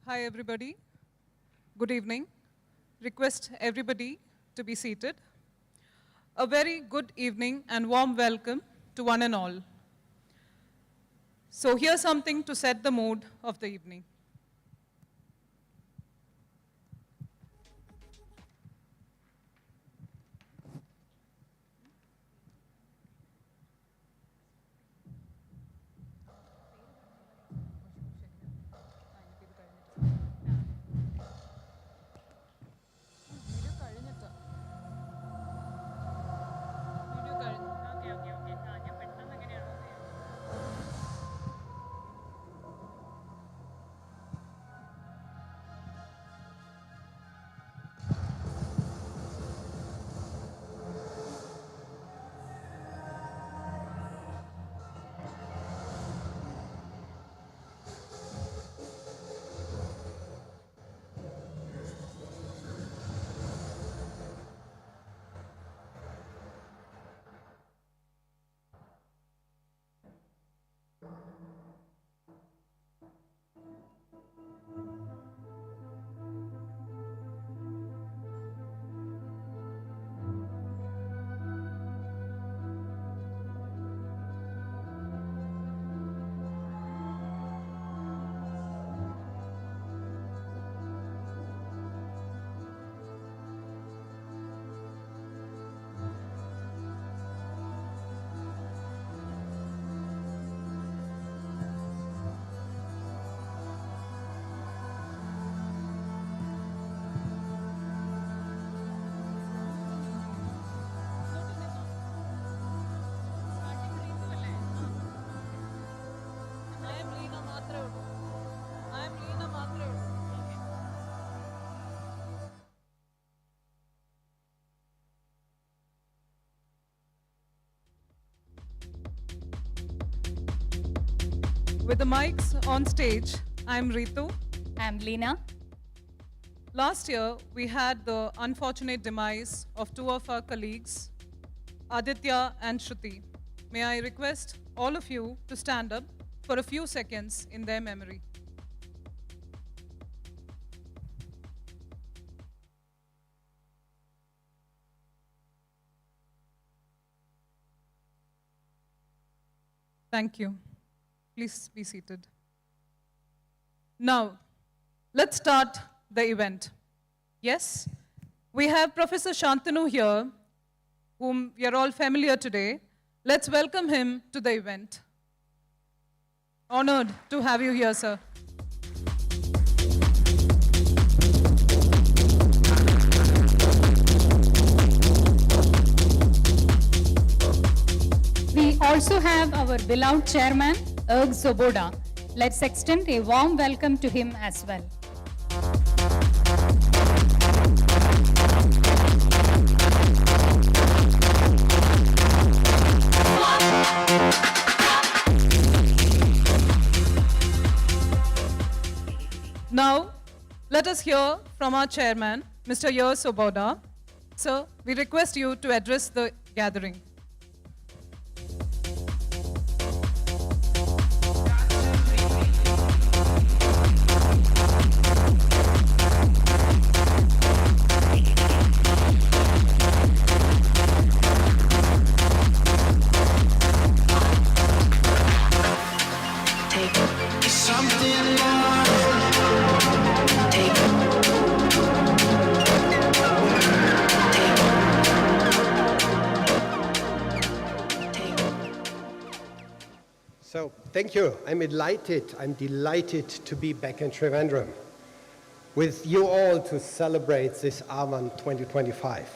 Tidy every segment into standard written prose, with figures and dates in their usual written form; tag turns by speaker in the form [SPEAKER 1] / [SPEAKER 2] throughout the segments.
[SPEAKER 1] Hi, everybody. Good evening. Request everybody to be seated. A very good evening and warm welcome to one and all. So here's something to set the mood of the evening. With the mics on stage, I'm Ritu.
[SPEAKER 2] I'm Lena.
[SPEAKER 1] Last year, we had the unfortunate demise of two of our colleagues, Aditya and Shruti. May I request all of you to stand up for a few seconds in their memory. Thank you. Please be seated. Now, let's start the event. Yes, we have Professor Shantanu here, whom we are all familiar today. Let's welcome him to the event. Honored to have you here, sir.
[SPEAKER 2] We also have our beloved chairman, Erg Soboda. Let's extend a warm welcome to him as well.
[SPEAKER 1] Now, let us hear from our chairman, Mr. Erg Soboda. Sir, we request you to address the gathering.
[SPEAKER 3] So, thank you. I'm delighted to be back in Trivandrum with you all to celebrate this Avan 2025.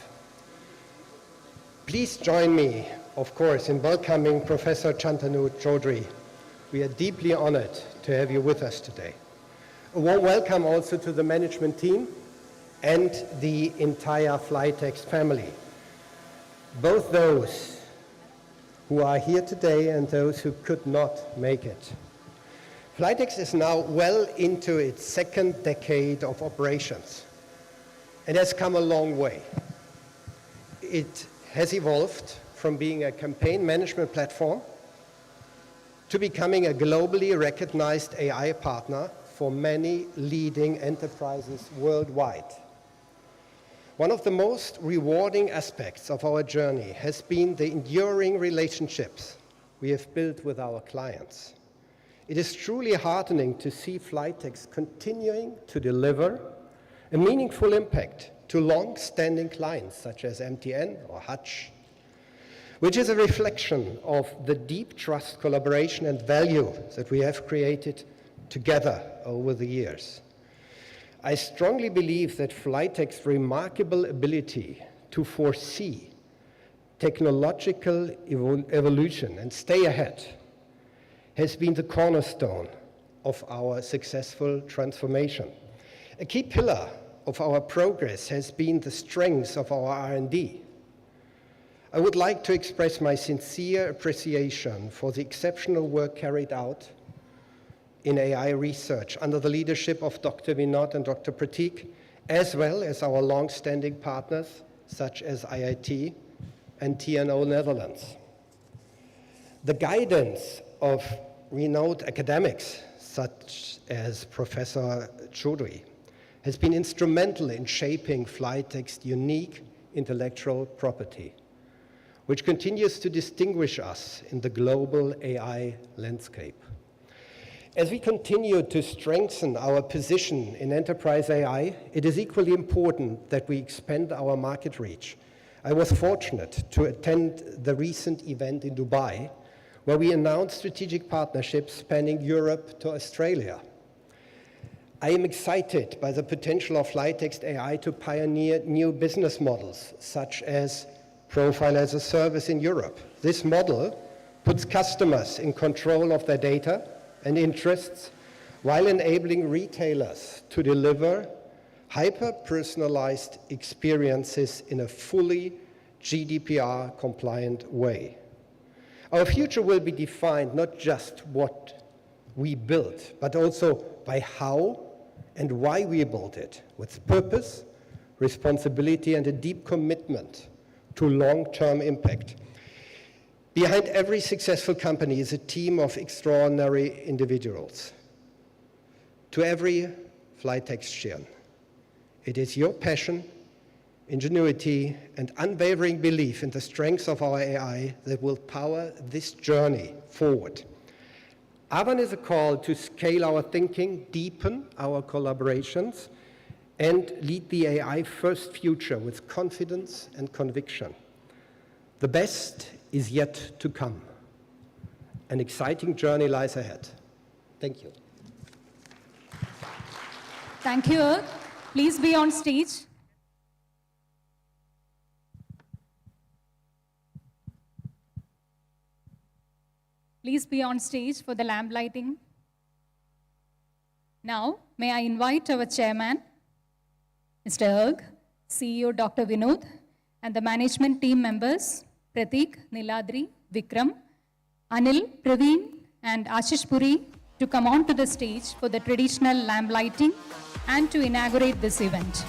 [SPEAKER 3] Please join me, of course, in welcoming Professor Shantanu Chaudhary. We are deeply honored to have you with us today. A warm welcome also to the management team and the entire FLYTXY family. Both those who are here today and those who could not make it. FLYTXY is now well into its second decade of operations and has come a long way. It has evolved from being a campaign management platform to becoming a globally recognized AI partner for many leading enterprises worldwide. One of the most rewarding aspects of our journey has been the enduring relationships we have built with our clients. It is truly heartening to see FLYTXY continuing to deliver a meaningful impact to long-standing clients such as MTN or Hutch, which is a reflection of the deep trust, collaboration, and value that we have created together over the years. I strongly believe that FLYTXY's remarkable ability to foresee technological evolution and stay ahead has been the cornerstone of our successful transformation. A key pillar of our progress has been the strengths of our R&D. I would like to express my sincere appreciation for the exceptional work carried out in AI research under the leadership of Dr. Vinod and Dr. Pratik, as well as our long-standing partners such as IIT and TNO Netherlands. The guidance of renowned academics such as Professor Chaudhry has been instrumental in shaping FLYTXY's unique intellectual property, which continues to distinguish us in the global AI landscape. As we continue to strengthen our position in enterprise AI, it is equally important that we expand our market reach. I was fortunate to attend the recent event in Dubai, where we announced strategic partnerships spanning Europe to Australia. I am excited by the potential of FLYTXY AI to pioneer new business models, such as Profile as a Service in Europe. This model puts customers in control of their data and interests while enabling retailers to deliver hyper-personalized experiences in a fully GDPR-compliant way. Our future will be defined not just what we build, but also by how and why we built it, with purpose, responsibility, and a deep commitment to long-term impact. Behind every successful company is a team of extraordinary individuals. To every FLYTXYian, it is your passion, ingenuity, and unwavering belief in the strengths of our AI that will power this journey forward. Avan is a call to scale our thinking, deepen our collaborations, and lead the AI-first future with confidence and conviction. The best is yet to come. An exciting journey lies ahead. Thank you.
[SPEAKER 2] Thank you, Erg. Please be on stage. Please be on stage for the lamp lighting. Now, may I invite our chairman, Mr. Erg, CEO Dr. Vinod, and the management team members, Pratik, Niladri, Vikram, Anil, Praveen, and Ashish Puri, to come on to the stage for the traditional lamp lighting and to inaugurate this event.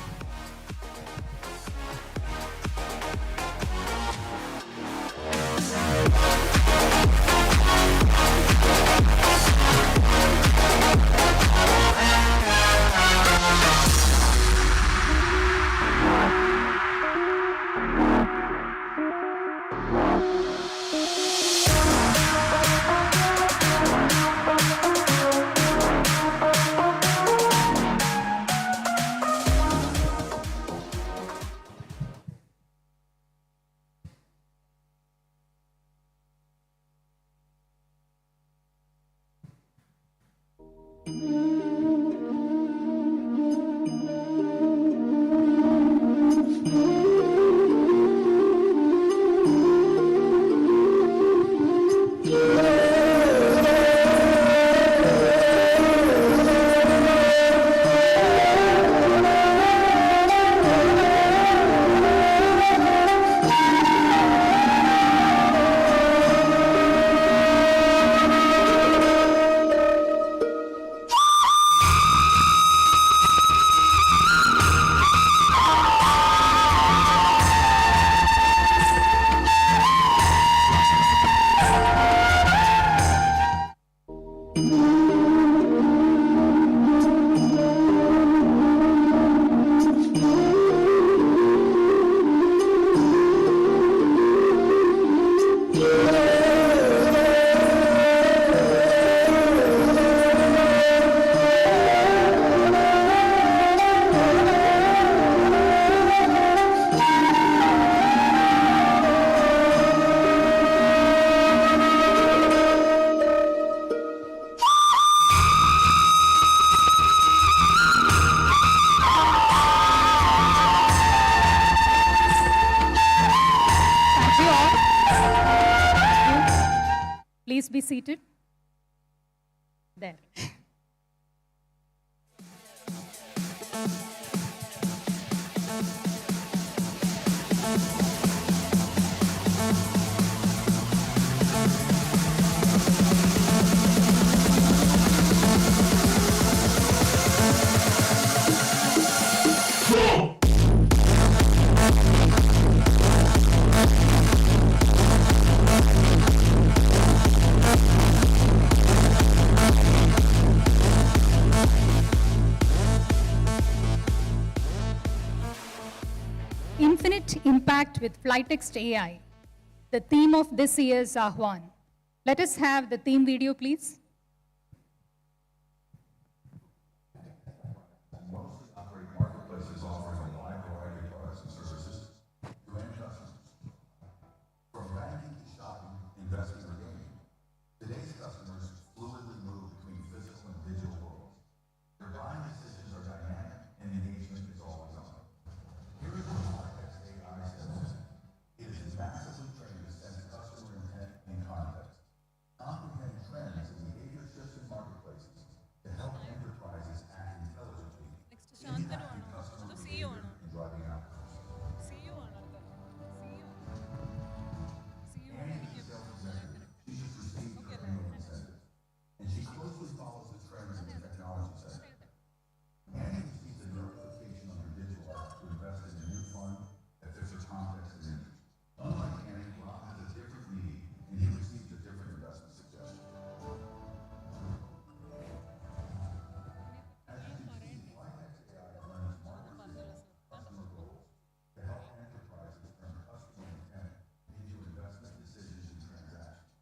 [SPEAKER 2] please be seated. There. Infinite Impact with FLYTXY, the theme of this year's Ahwan. Let us have the theme video, please.
[SPEAKER 4] Mostly operate marketplaces offering a wide variety of products and services to end customers. From banking to shopping, investing, or gaming, today's customers fluidly move between physical and digital worlds. Their buying decisions are dynamic and engagement is always on. Here is what FLYTXY says. It is massively trained to sense customer intent and context, comprehend trends and behavior shifts in marketplaces to help enterprises act intelligently, impacting customer behavior and driving outcomes. Annie is a sales executive. She just received her annual incentive, and she closely follows the trends in the technology sector. Annie received a notification on her digital app to invest in a new fund that fits her context and interest. Unlike Annie, Rob has a different need, and he received a different investment suggestion. As you can see, FLYTXY blends market research, customer goals to help enterprises turn customer intent into investment decisions and transactions.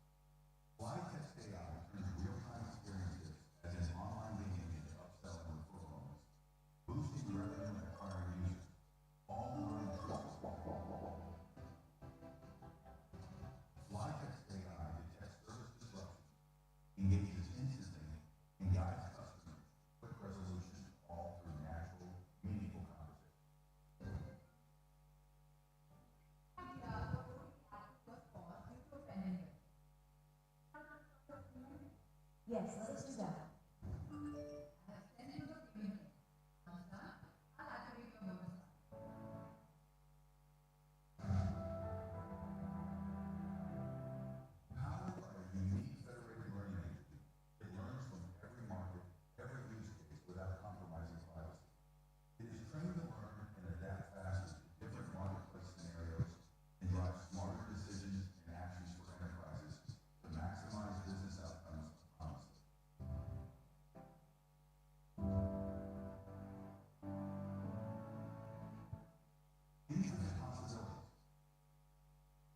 [SPEAKER 4] FLYTXY turns real-time experiences, as in online gaming, into upselling and referral moments, boosting revenue and acquiring users, all while improving FLYTXY detects service disruption, engages instantly, and guides customers to quick resolution, all through natural, meaningful conversation.
[SPEAKER 5] Yes, let's do that.
[SPEAKER 4] Powered by a unique federated learning engine, it learns from every market, every use case without compromising privacy. It is trained to learn and adapt fast to different marketplace scenarios and drive smarter decisions and actions for enterprises to maximize business outcomes honestly. Infinite possibilities.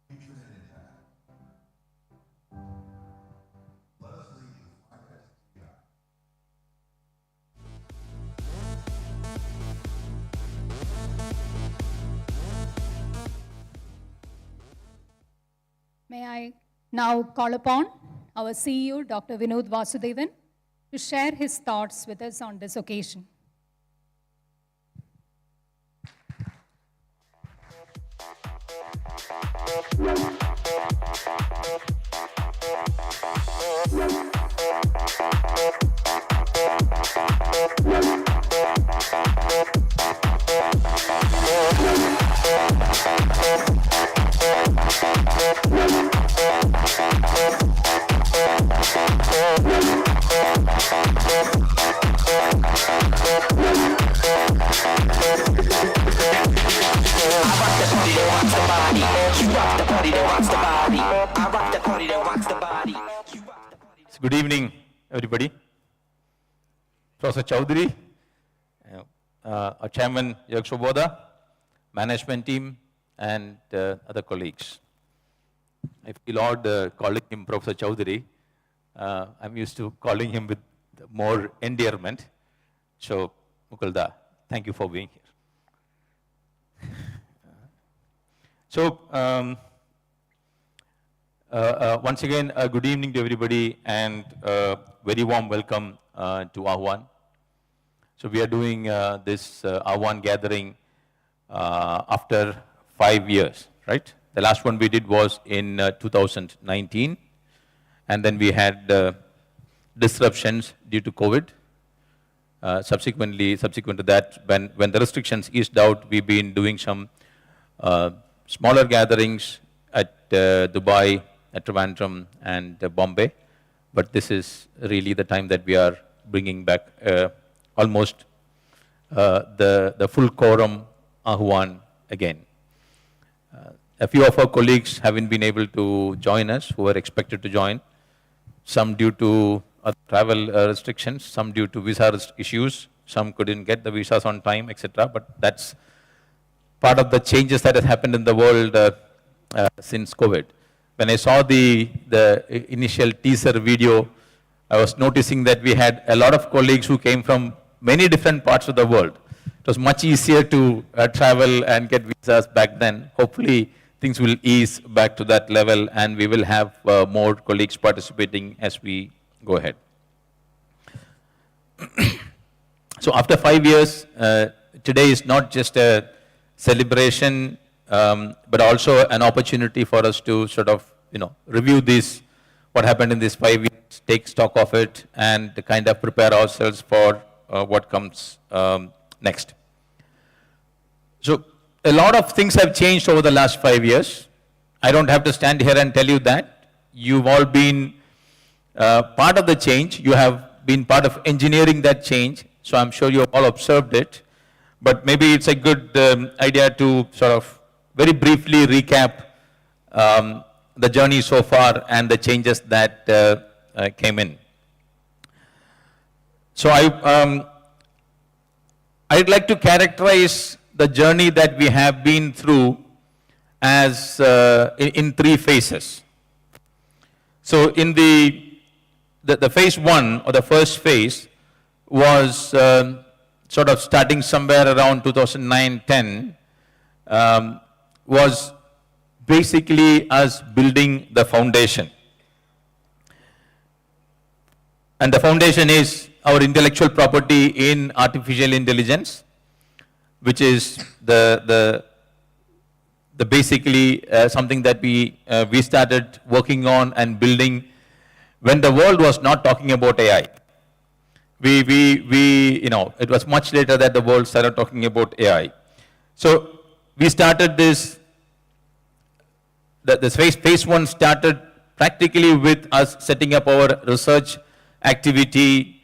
[SPEAKER 4] Infinite impact. Let us lead with FLYTXY.
[SPEAKER 2] May I now call upon our CEO, Dr. Vinod Vasudevan, to share his thoughts with us on this occasion.
[SPEAKER 6] So good evening, everybody. Professor Chowdhury, our chairman, Yakshoboda, management team, and other colleagues. I feel odd calling him Professor Chowdhury. I'm used to calling him with more endearment. So, Mukulda, thank you for being here. So, once again, good evening to everybody and very warm welcome to Ahwan. So we are doing this Ahwan gathering after 5 years, right? The last one we did was in 2019. And then we had disruptions due to COVID. Subsequent to that, when the restrictions eased out, we've been doing some smaller gatherings at Dubai, at Trivandrum, and Bombay. But this is really the time that we are bringing back almost the full quorum Ahwan again. A few of our colleagues haven't been able to join us, who were expected to join, some due to travel restrictions, some due to visa issues, some couldn't get the visas on time, etc. But that's part of the changes that has happened in the world since COVID. When I saw the initial teaser video, I was noticing that we had a lot of colleagues who came from many different parts of the world. It was much easier to travel and get visas back then. Hopefully, things will ease back to that level, and we will have more colleagues participating as we go ahead. So after 5 years, today is not just a celebration, but also an opportunity for us to sort of, review what happened in these 5 years, take stock of it, and kind of prepare ourselves for what comes next. So a lot of things have changed over the last 5 years. I don't have to stand here and tell you that. You've all been part of the change. You have been part of engineering that change. So I'm sure you have all observed it. But maybe it's a good idea to sort of very briefly recap the journey so far and the changes that came in. So I'd like to characterize the journey that we have been through as in 3 phases. So in the phase 1, or the first phase, was sort of starting somewhere around 2009-10, was basically us building the foundation. And the foundation is our intellectual property in artificial intelligence, which is the basically something that we started working on and building when the world was not talking about AI. It was much later that the world started talking about AI. So we started this phase 1 started practically with us setting up our research activity,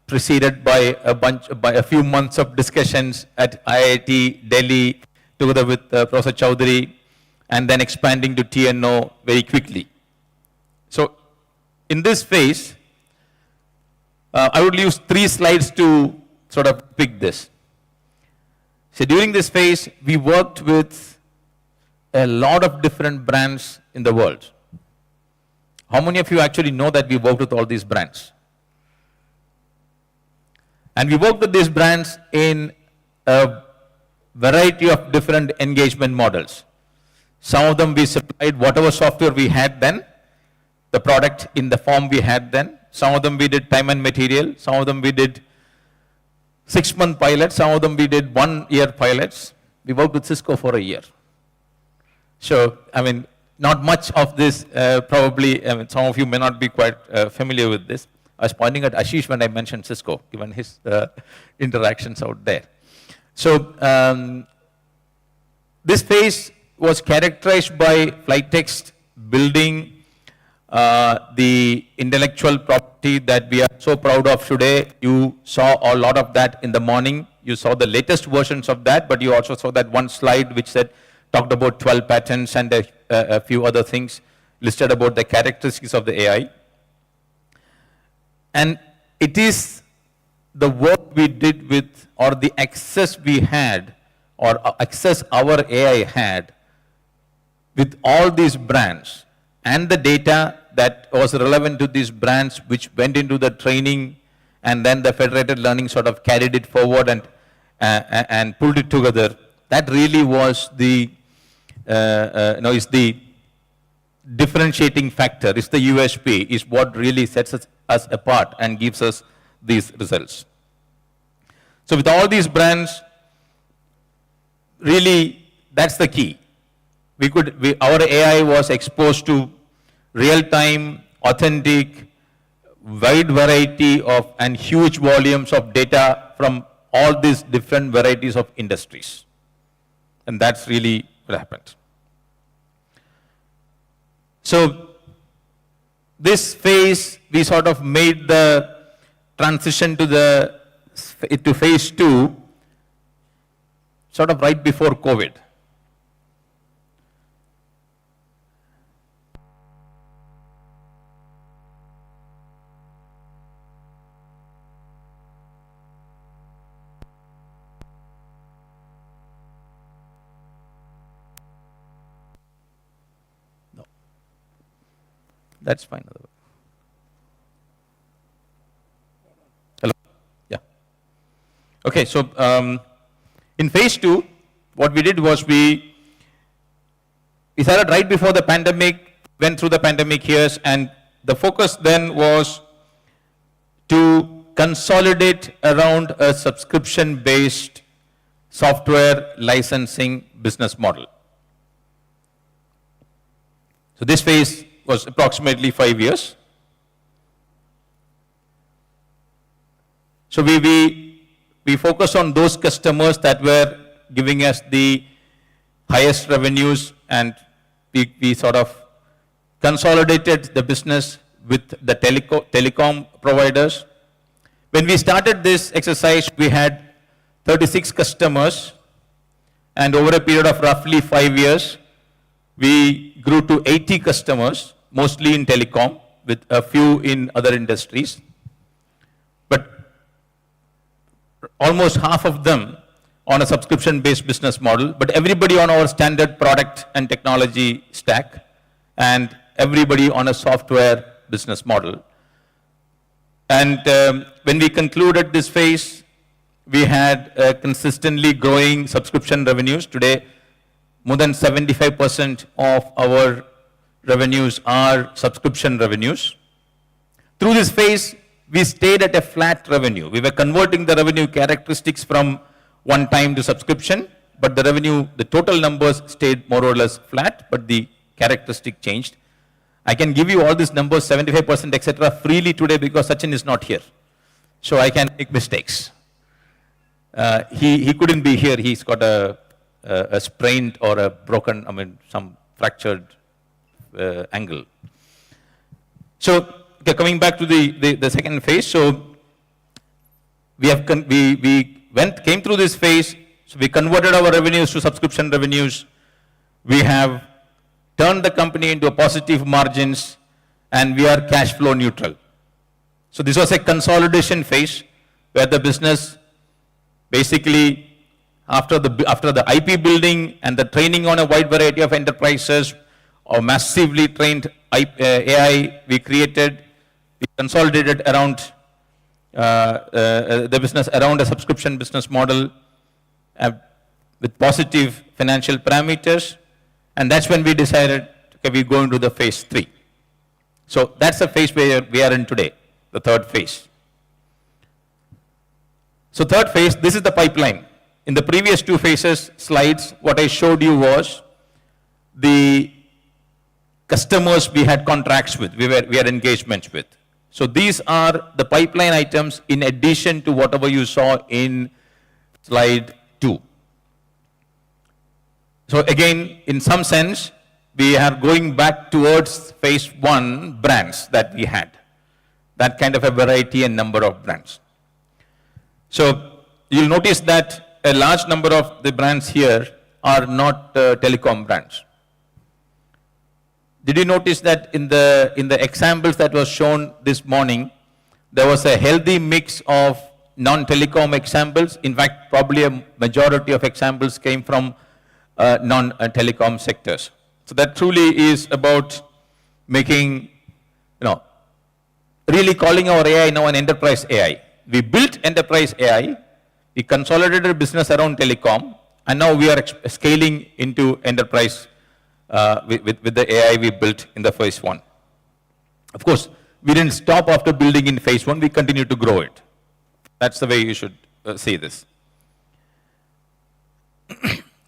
[SPEAKER 6] preceded by a few months of discussions at IIT Delhi together with Professor Chowdhury, and then expanding to TNO very quickly. So in this phase, I would use 3 slides to sort of pick this. So during this phase, we worked with a lot of different brands in the world. How many of you actually know that we worked with all these brands? And we worked with these brands in a variety of different engagement models. Some of them we supplied whatever software we had then, the product in the form we had then. Some of them we did time and material. Some of them we did 6-month pilots. Some of them we did 1-year pilots. We worked with Cisco for a year. So, not much of this probably, some of you may not be quite familiar with this. I was pointing at Ashish when I mentioned Cisco, given his interactions out there. So, this phase was characterized by FLYTXY building the intellectual property that we are so proud of today. You saw a lot of that in the morning. You saw the latest versions of that, but you also saw that one slide which talked about 12 patents and a few other things listed about the characteristics of the AI. And it is the work we did with, or the access we had, or access our AI had with all these brands, and the data that was relevant to these brands, which went into the training, and then the federated learning sort of carried it forward and pulled it together. That really was the, is the differentiating factor, is the USP, is what really sets us apart and gives us these results. So with all these brands, really, that's the key. Our AI was exposed to real-time, authentic, wide variety of and huge volumes of data from all these different varieties of industries. And that's really what happened. So this phase, we sort of made the transition to phase 2 sort of right before COVID. That's fine. Hello? Yeah. Okay, so in phase 2, what we did was we started right before the pandemic, went through the pandemic years, and the focus then was to consolidate around a subscription-based software licensing business model. So this phase was approximately 5 years. So we focused on those customers that were giving us the highest revenues, and we sort of consolidated the business with the telecom providers. When we started this exercise, we had 36 customers, and over a period of roughly 5 years, we grew to 80 customers, mostly in telecom, with a few in other industries. But almost half of them on a subscription-based business model, but everybody on our standard product and technology stack, and everybody on a software business model. And when we concluded this phase, we had consistently growing subscription revenues. Today, more than 75% of our revenues are subscription revenues. Through this phase, we stayed at a flat revenue. We were converting the revenue characteristics from one-time to subscription, but the revenue, the total numbers stayed more or less flat, but the characteristic changed. I can give you all these numbers, 75%, etc., freely today because Sachin is not here. So I can make mistakes. He couldn't be here. He's got a sprained or a broken, some fractured angle. So coming back to the second phase, so we came through this phase. So we converted our revenues to subscription revenues. We have turned the company into a positive margins, and we are cash flow neutral. So this was a consolidation phase where the business basically, after the IP building and the training on a wide variety of enterprises, or massively trained AI we created, we consolidated around the business around a subscription business model with positive financial parameters. And that's when we decided, okay, we go into the phase 3. So that's the phase where we are in today, the third phase. So third phase, this is the pipeline. In the previous 2 phases slides, what I showed you was the customers we had contracts with, we had engagements with. So these are the pipeline items in addition to whatever you saw in slide 2. So again, in some sense, we are going back towards phase 1 brands that we had. That kind of a variety and number of brands. So you'll notice that a large number of the brands here are not telecom brands. Did you notice that in the examples that was shown this morning, there was a healthy mix of non-telecom examples? In fact, probably a majority of examples came from non-telecom sectors. So that truly is about making, really calling our AI now an enterprise AI. We built enterprise AI, we consolidated business around telecom, and now we are scaling into enterprise with the AI we built in the phase 1. Of course, we didn't stop after building in phase 1, we continue to grow it. That's the way you should see this.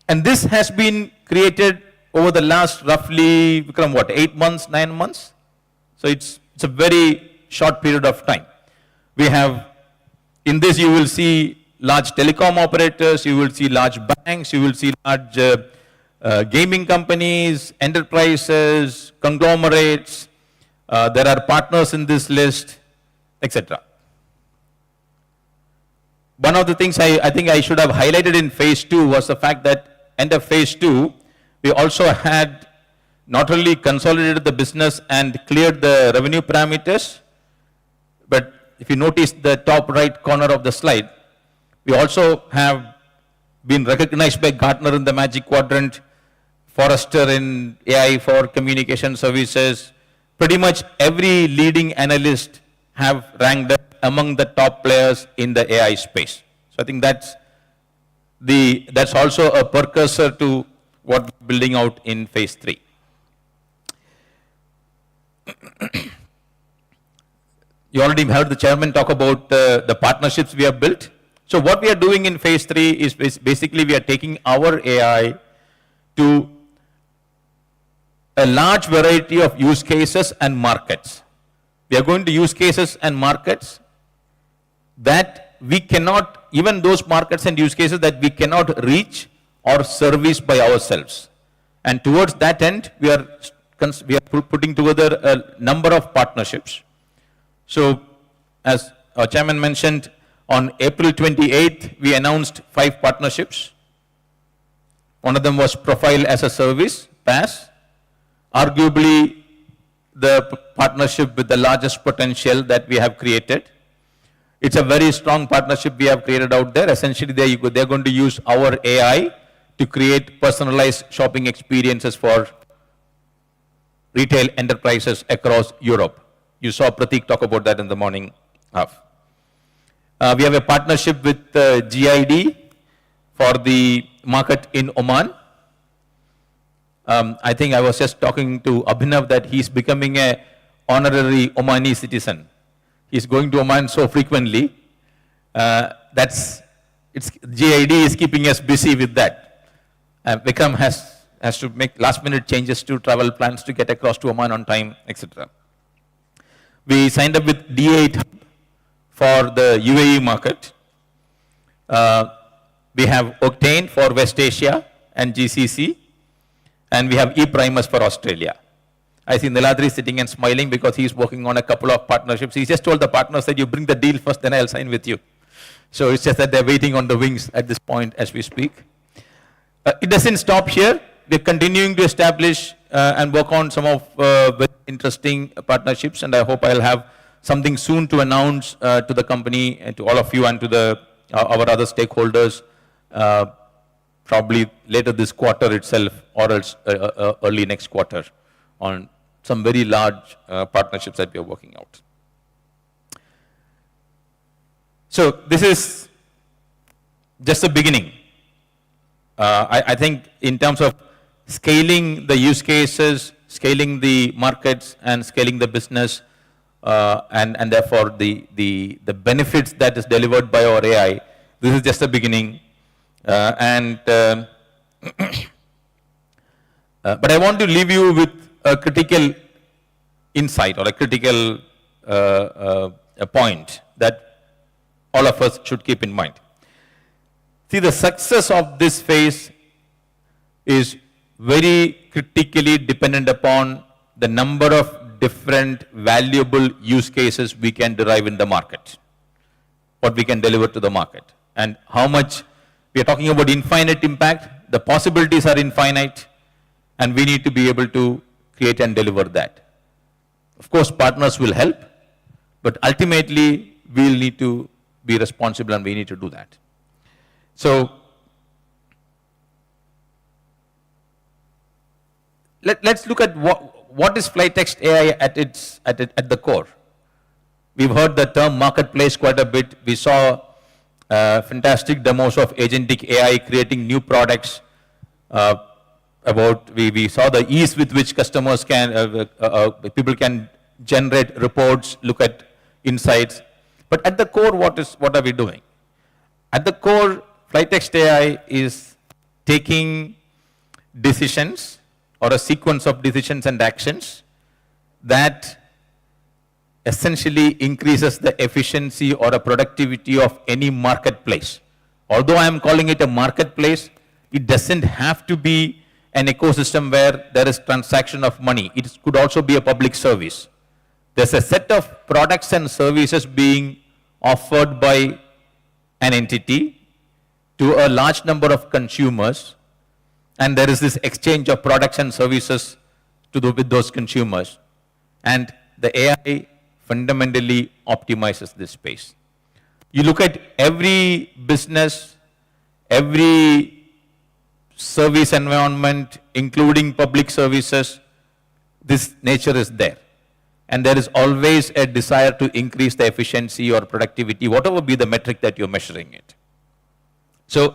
[SPEAKER 6] And this has been created over the last roughly, Vikram, what, 8 months, 9 months? So it's a very short period of time. We have, in this you will see large telecom operators, you will see large banks, you will see large gaming companies, enterprises, conglomerates. There are partners in this list, etc. One of the things I think I should have highlighted in phase 2 was the fact that end of phase 2, we also had not only consolidated the business and cleared the revenue parameters, but if you notice the top right corner of the slide, we also have been recognized by Gartner in the Magic Quadrant, Forrester in AI for communication services. Pretty much every leading analyst have ranked up among the top players in the AI space. So I think that's also a precursor to what we're building out in phase 3. You already heard the chairman talk about the partnerships we have built. So what we are doing in phase 3 is basically we are taking our AI to a large variety of use cases and markets. We are going to use cases and markets that we cannot, even those markets and use cases that we cannot reach or service by ourselves. And towards that end, we are putting together a number of partnerships. So, as our chairman mentioned, on April 28th, we announced 5 partnerships. One of them was Profile as a Service, PaaS. Arguably, the partnership with the largest potential that we have created. It's a very strong partnership we have created out there. Essentially, they're going to use our AI to create personalized shopping experiences for retail enterprises across Europe. You saw Prateek talk about that in the morning half. We have a partnership with GID for the market in Oman. I think I was just talking to Abhinav that he's becoming an honorary Omani citizen. He's going to Oman so frequently. GID is keeping us busy with that. Vikram has to make last-minute changes to travel plans to get across to Oman on time, etc. We signed up with D8 Hub for the UAE market. We have Octane for West Asia and GCC. And we have ePrimus for Australia. I see Niladri sitting and smiling because he's working on a couple of partnerships. He just told the partners that you bring the deal first, then I'll sign with you. So it's just that they're waiting on the wings at this point as we speak. It doesn't stop here. We're continuing to establish and work on some of very interesting partnerships, and I hope I'll have something soon to announce to the company and to all of you and to our other stakeholders, probably later this quarter itself or else early next quarter on some very large partnerships that we are working out. So this is just the beginning. I think in terms of scaling the use cases, scaling the markets, and scaling the business, and therefore the benefits that is delivered by our AI, this is just the beginning. But I want to leave you with a critical insight or a critical a point that all of us should keep in mind. See, the success of this phase is very critically dependent upon the number of different valuable use cases we can derive in the market, what we can deliver to the market, and how much. We are talking about infinite impact. The possibilities are infinite, and we need to be able to create and deliver that. Of course, partners will help, but ultimately, we'll need to be responsible and we need to do that. So, let's look at what is FLYTXY AI at the core. We've heard the term marketplace quite a bit. We saw fantastic demos of agentic AI creating new products. We saw the ease with which customers can, people can generate reports, look at insights. But at the core, what are we doing? At the core, FLYTXY AI is taking decisions or a sequence of decisions and actions that essentially increases the efficiency or a productivity of any marketplace. Although I am calling it a marketplace, it doesn't have to be an ecosystem where there is transaction of money. It could also be a public service. There's a set of products and services being offered by an entity to a large number of consumers, and there is this exchange of products and services with those consumers. And the AI fundamentally optimizes this space. You look at every business, every service environment, including public services, this nature is there. And there is always a desire to increase the efficiency or productivity, whatever be the metric that you're measuring it. So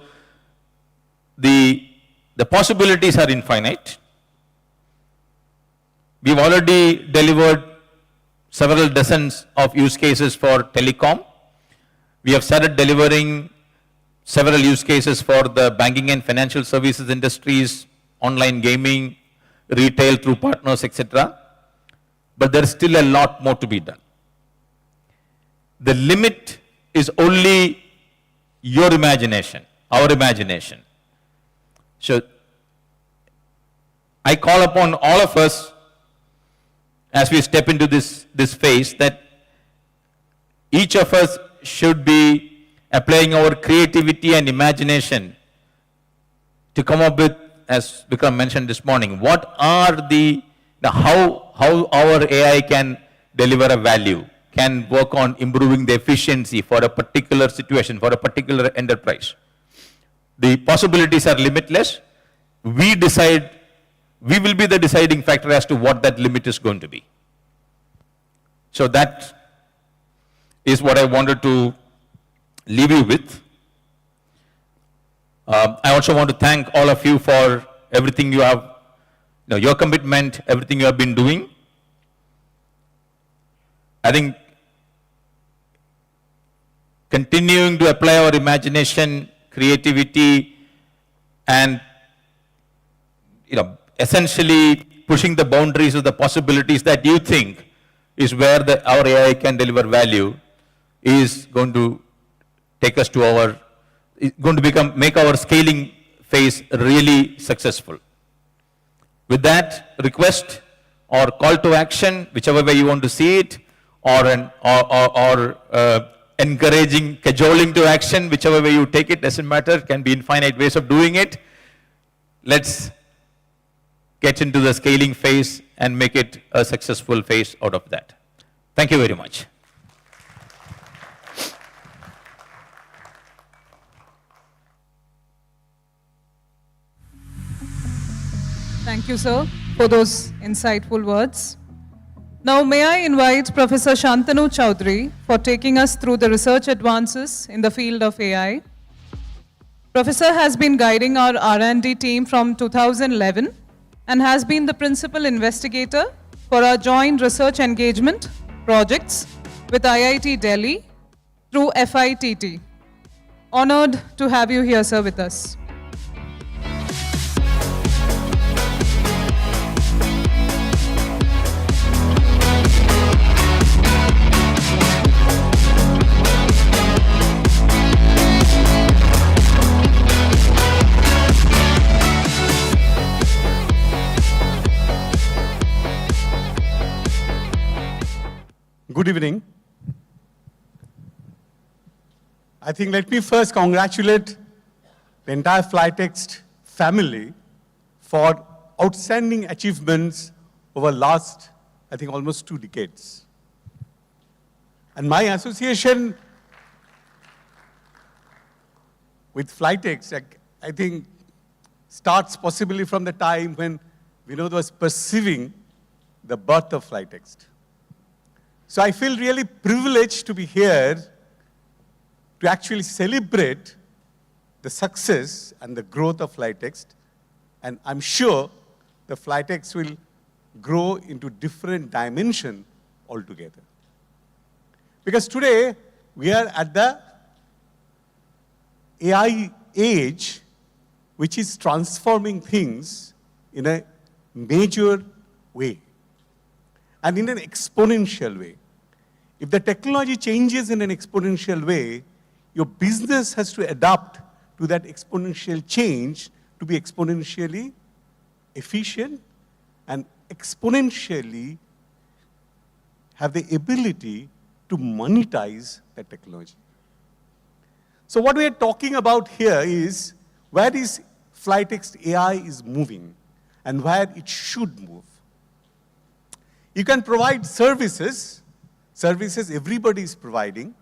[SPEAKER 6] the possibilities are infinite. We've already delivered several dozens of use cases for telecom. We have started delivering several use cases for the banking and financial services industries, online gaming, retail through partners, etc. But there is still a lot more to be done. The limit is only your imagination, our imagination. So I call upon all of us as we step into this phase that each of us should be applying our creativity and imagination to come up with, as Vikram mentioned this morning, what are how our AI can deliver a value, can work on improving the efficiency for a particular situation, for a particular enterprise. The possibilities are limitless. We will be the deciding factor as to what that limit is going to be. So that is what I wanted to leave you with. I also want to thank all of you for everything you have, your commitment, everything you have been doing. I think continuing to apply our imagination, creativity, and essentially pushing the boundaries of the possibilities that you think is where our AI can deliver value is going to take us to make our scaling phase really successful. With that request or call to action, whichever way you want to see it, or encouraging, cajoling to action, whichever way you take it, doesn't matter, can be infinite ways of doing it. Let's get into the scaling phase and make it a successful phase out of that. Thank you very much.
[SPEAKER 1] Thank you, sir, for those insightful words. Now, may I invite Professor Shantanu Chowdhury for taking us through the research advances in the field of AI. Professor has been guiding our R&D team from 2011 and has been the principal investigator for our joint research engagement projects with IIT Delhi through FLYTXY. Honored to have you here, sir, with us.
[SPEAKER 5] Good evening. I think let me first congratulate the entire FLYTXY family for outstanding achievements over last, I think, almost 2 decades. And my association with FLYTXY, I think, starts possibly from the time when Vinod was perceiving the birth of FLYTXY. So I feel really privileged to be here to actually celebrate the success and the growth of FLYTXY. And I'm sure the FLYTXY will grow into different dimension altogether. Because today, we are at the AI age, which is transforming things in a major way and in an exponential way. if the technology changes in an exponential way, your business has to adapt to that exponential change to be exponentially efficient and exponentially have the ability to monetize that technology. So what we are talking about here is where is FLYTXY AI is moving and where it should move. You can provide services everybody is providing,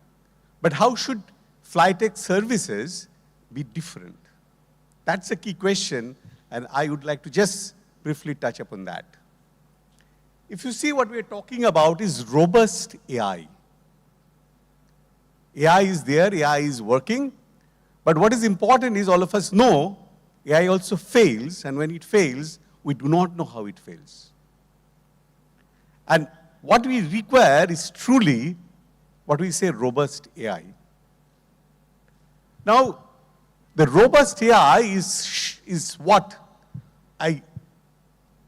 [SPEAKER 5] but how should FLYTXY services be different? That's a key question, and I would like to just briefly touch upon that. If you see what we're talking about is robust AI. AI is there, AI is working, but what is important is all of us know AI also fails, and when it fails, we do not know how it fails. And what we require is truly what we say robust AI. Now, the robust AI is what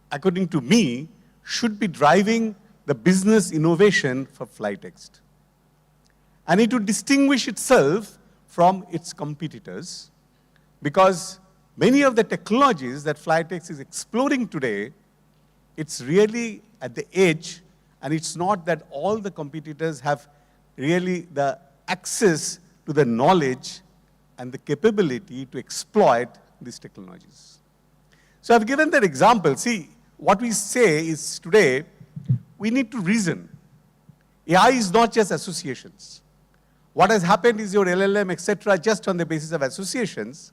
[SPEAKER 5] according to me, should be driving the business innovation for FLYTXY. And it would distinguish itself from its competitors because many of the technologies that FLYTXY is exploring today, it's really at the edge, and it's not that all the competitors have really the access to the knowledge and the capability to exploit these technologies. So I've given that example. See, what we say is today, we need to reason. AI is not just associations. What has happened is your LLM, etc., just on the basis of associations,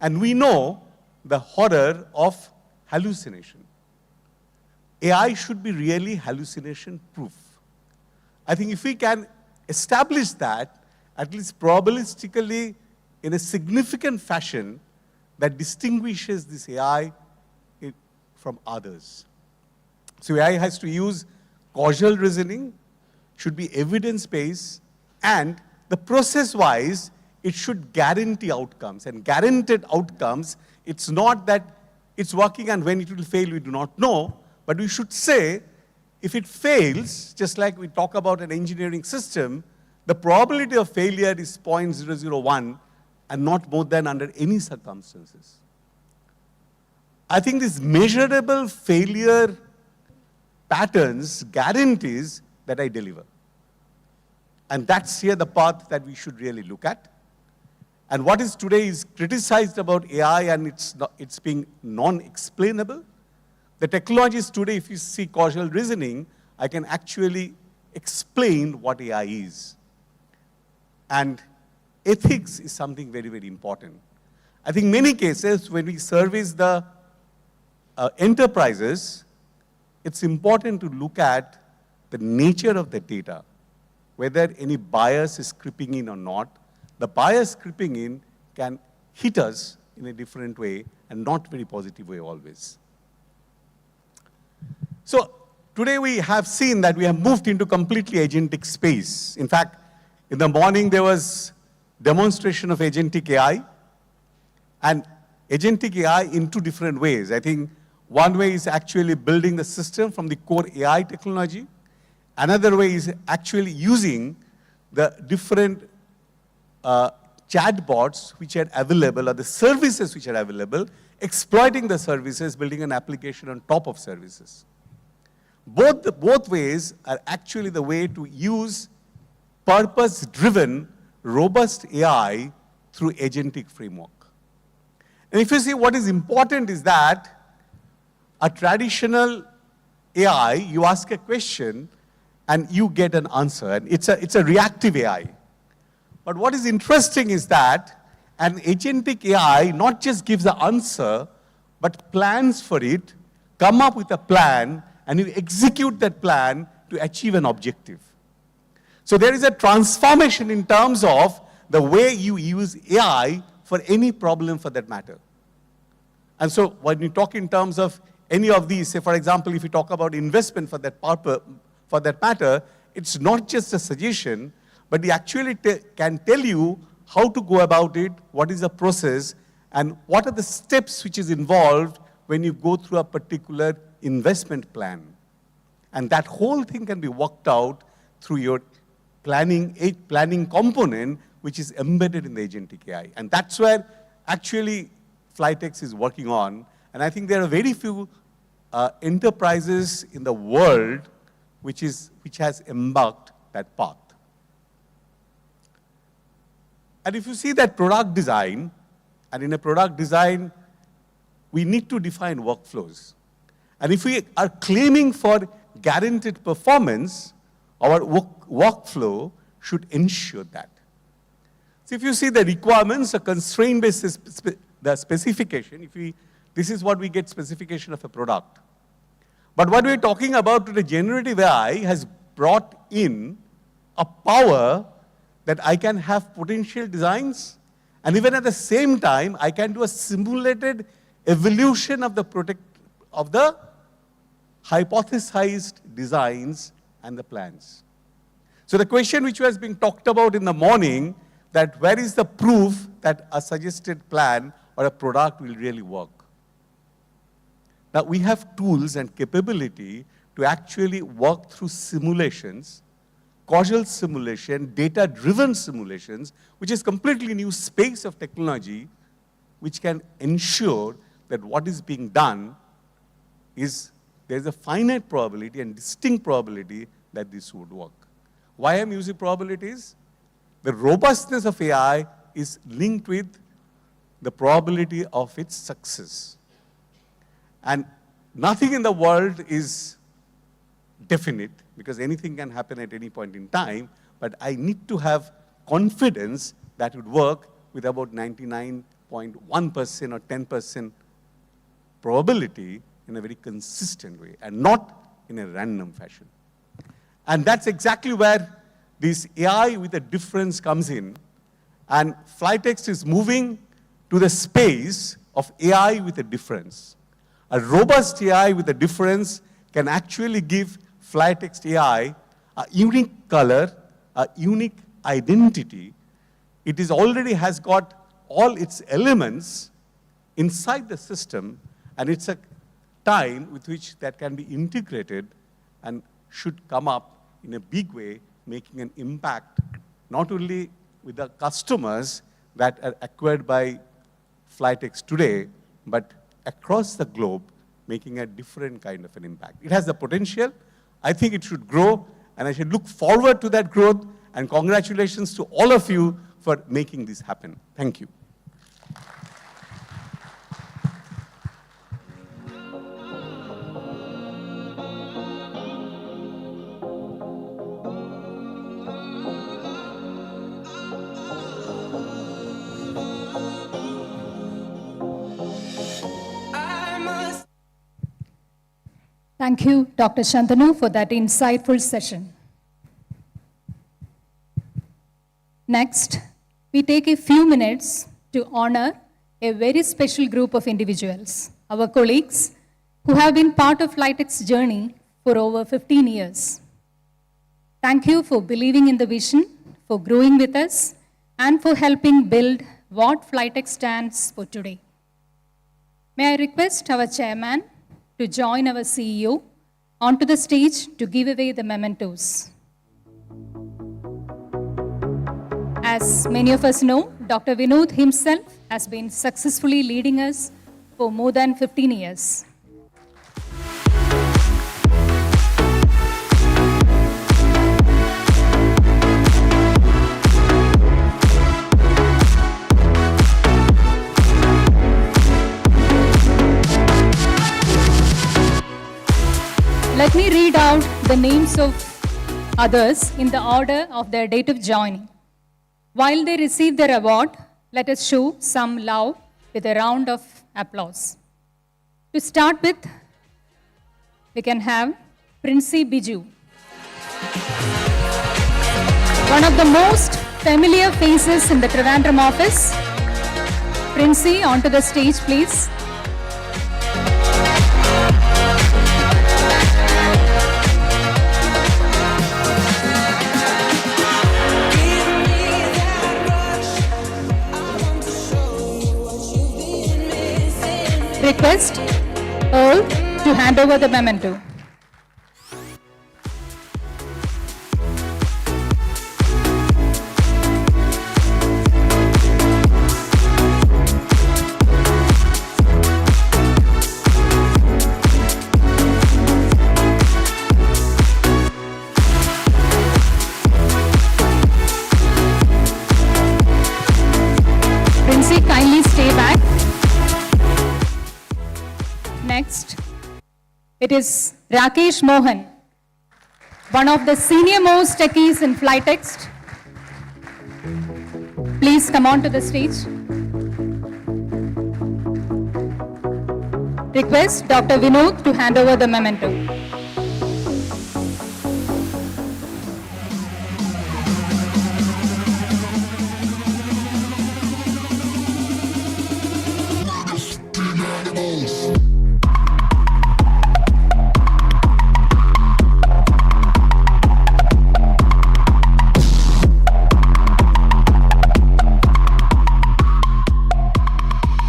[SPEAKER 5] and we know the horror of hallucination. AI should be really hallucination-proof. I think if we can establish that, at least probabilistically, in a significant fashion, that distinguishes this AI from others. So AI has to use causal reasoning, should be evidence-based, and the process-wise, it should guarantee outcomes. And guaranteed outcomes, it's not that it's working and when it will fail, we do not know, but we should say, if it fails, just like we talk about an engineering system, the probability of failure is 0.001 and not more than under any circumstances. I think these measurable failure patterns guarantees that I deliver. And that's here the path that we should really look at. And what is today is criticized about AI and it's being non-explainable. The technologies today, if you see causal reasoning, I can actually explain what AI is. And ethics is something very, very important. I think many cases when we service the enterprises, it's important to look at the nature of the data, whether any bias is creeping in or not. The bias creeping in can hit us in a different way and not very positive way always. So today we have seen that we have moved into completely agentic space. In fact, in the morning there was demonstration of agentic AI, and agentic AI in two different ways. I think one way is actually building the system from the core AI technology. Another way is actually using the different chatbots which are available, or the services which are available, exploiting the services, building an application on top of services. Both ways are actually the way to use purpose-driven, robust AI through agentic framework. And if you see, what is important is that a traditional AI, you ask a question and you get an answer, and it's a reactive AI. But what is interesting is that an agentic AI not just gives the answer, but plans for it, come up with a plan, and you execute that plan to achieve an objective. So there is a transformation in terms of the way you use AI for any problem for that matter. And so when you talk in terms of any of these, say for example, if you talk about investment for that matter, it's not just a suggestion, but it actually can tell you how to go about it, what is the process, and what are the steps which is involved when you go through a particular investment plan. And that whole thing can be worked out through your planning component which is embedded in the agentic AI. And that's where actually FLYTXY is working on. And I think there are very few enterprises in the world which has embarked that path. And if you see that product design, and in a product design, we need to define workflows. And if we are claiming for guaranteed performance, our workflow should ensure that. So if you see the requirements, a constraint basis, the specification, this is what we get specification of a product. But what we're talking about today, generative AI has brought in a power that I can have potential designs, and even at the same time, I can do a simulated evolution of the hypothesized designs and the plans. So the question which was being talked about in the morning, that where is the proof that a suggested plan or a product will really work? Now we have tools and capability to actually work through simulations, causal simulation, data-driven simulations, which is completely new space of technology, which can ensure that what is being done is, there's a finite probability and distinct probability that this would work. Why I'm using probabilities? The robustness of AI is linked with the probability of its success. And nothing in the world is definite, because anything can happen at any point in time, but I need to have confidence that would work with about 99.1% or 10% probability in a very consistent way, and not in a random fashion. And that's exactly where this AI with a difference comes in, and FLYTXY is moving to the space of AI with a difference. A robust AI with a difference can actually give FLYTXY AI a unique color, a unique identity. It is already has got all its elements inside the system, and it's a time with which that can be integrated and should come up in a big way, making an impact not only with the customers that are acquired by FLYTXY today, but across the globe, making a different kind of an impact. It has the potential. I think it should grow, and I should look forward to that growth, and congratulations to all of you for making this happen. Thank you.
[SPEAKER 2] Thank you, Dr. Shantanu, for that insightful session. Next, we take a few minutes to honor a very special group of individuals, our colleagues who have been part of FLYTXY's journey for over 15 years. Thank you for believing in the vision, for growing with us, and for helping build what FLYTXY stands for today. May I request our chairman to join our CEO onto the stage to give away the mementos. As many of us know, Dr. Vinod himself has been successfully leading us for more than 15 years. Let me read out the names of others in the order of their date of joining. While they receive their award, let us show some love with a round of applause. To start with, we can have Princey Biju. One of the most familiar faces in the Trivandrum office. Princey, onto the stage, please. Request Earl to hand over the memento. It is Rakesh Mohan, one of the senior most techies in FLYTXY. Please come on to the stage. Request Dr. Vinod to hand over the memento.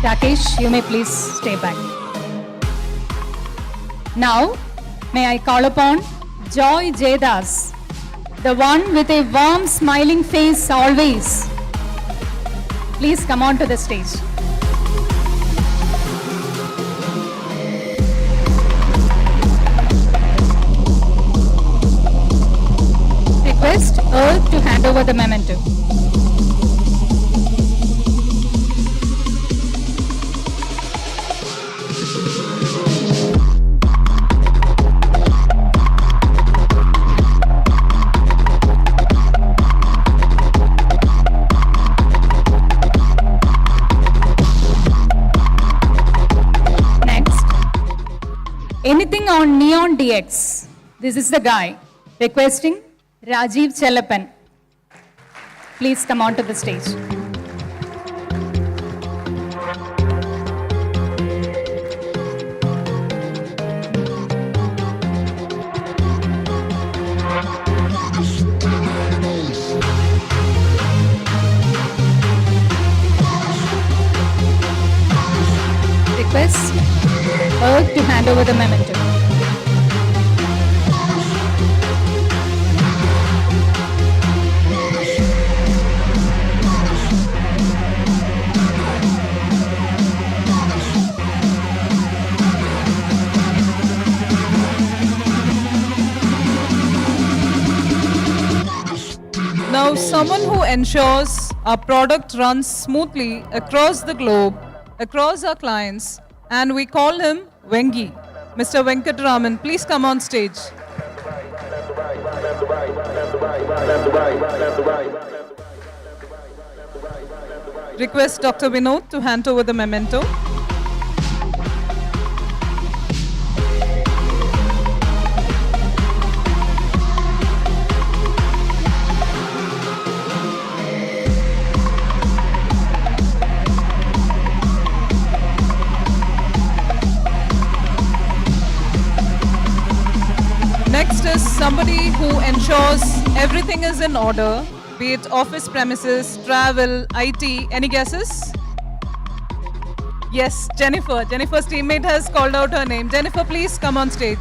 [SPEAKER 2] Rakesh, you may please stay back. Now, may I call upon Joy Jedas, the one with a warm, smiling face always. Please come on to the stage. Request Earth to hand over the memento. Anything on Neon DX? This is the guy. Requesting Rajiv Chelapan. Please come on to the stage. Request Earth to hand over the memento.
[SPEAKER 1] Now, someone who ensures our product runs smoothly across the globe, across our clients, and we call him Vengi. Mr. Venkatraman, please come on stage. Request Dr. Vinod to hand over the memento. Next is somebody who ensures everything is in order, be it office premises, travel, IT. Any guesses? Yes, Jennifer. Jennifer's teammate has called out her name. Jennifer, please come on stage.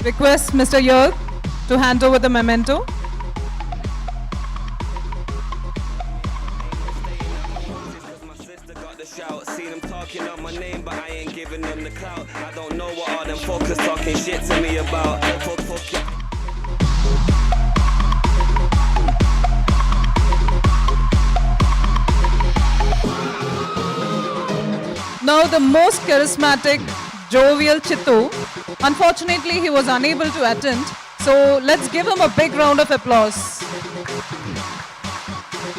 [SPEAKER 1] Request Mr. Yerg to hand over the memento.
[SPEAKER 7] Seen them talking on my name, but I ain't giving them the clout. I don't know what all them fuckers talking shit to me about. Fuck you.
[SPEAKER 1] Now the most charismatic, jovial Chittu. Unfortunately, he was unable to attend. So let's give him a big round of applause.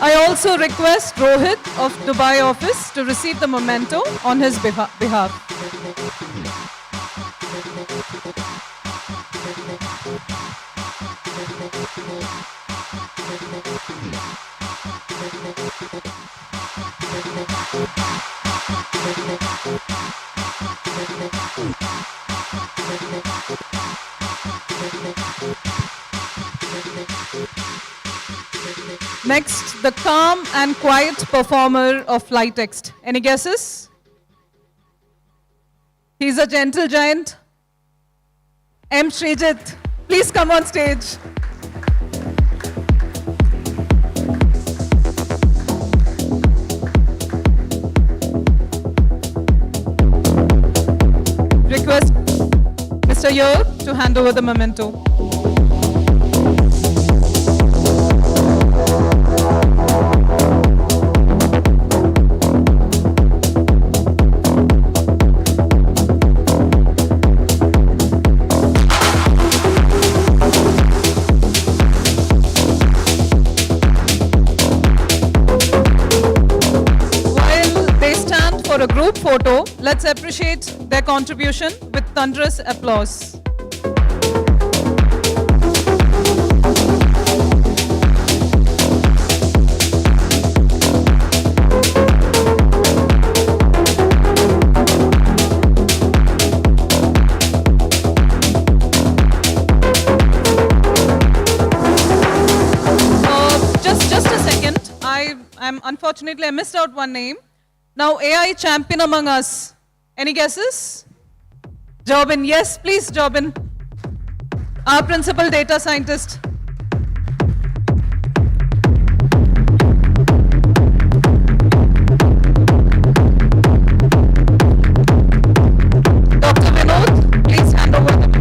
[SPEAKER 1] I also request Rohit of Dubai office to receive the memento on his behalf. Next, the calm and quiet performer of FLYTXY. Any guesses? He's a gentle giant. M. Srijit, please come on stage. Request Mr. Yerg to hand over the memento. For a group photo, let's appreciate their contribution with thunderous applause. Just a second. Unfortunately, I missed out one name. Now, AI champion among us. Any guesses? Jobin, yes, please, Jobin. Our principal data scientist. Dr. Vinod, please hand over the mic.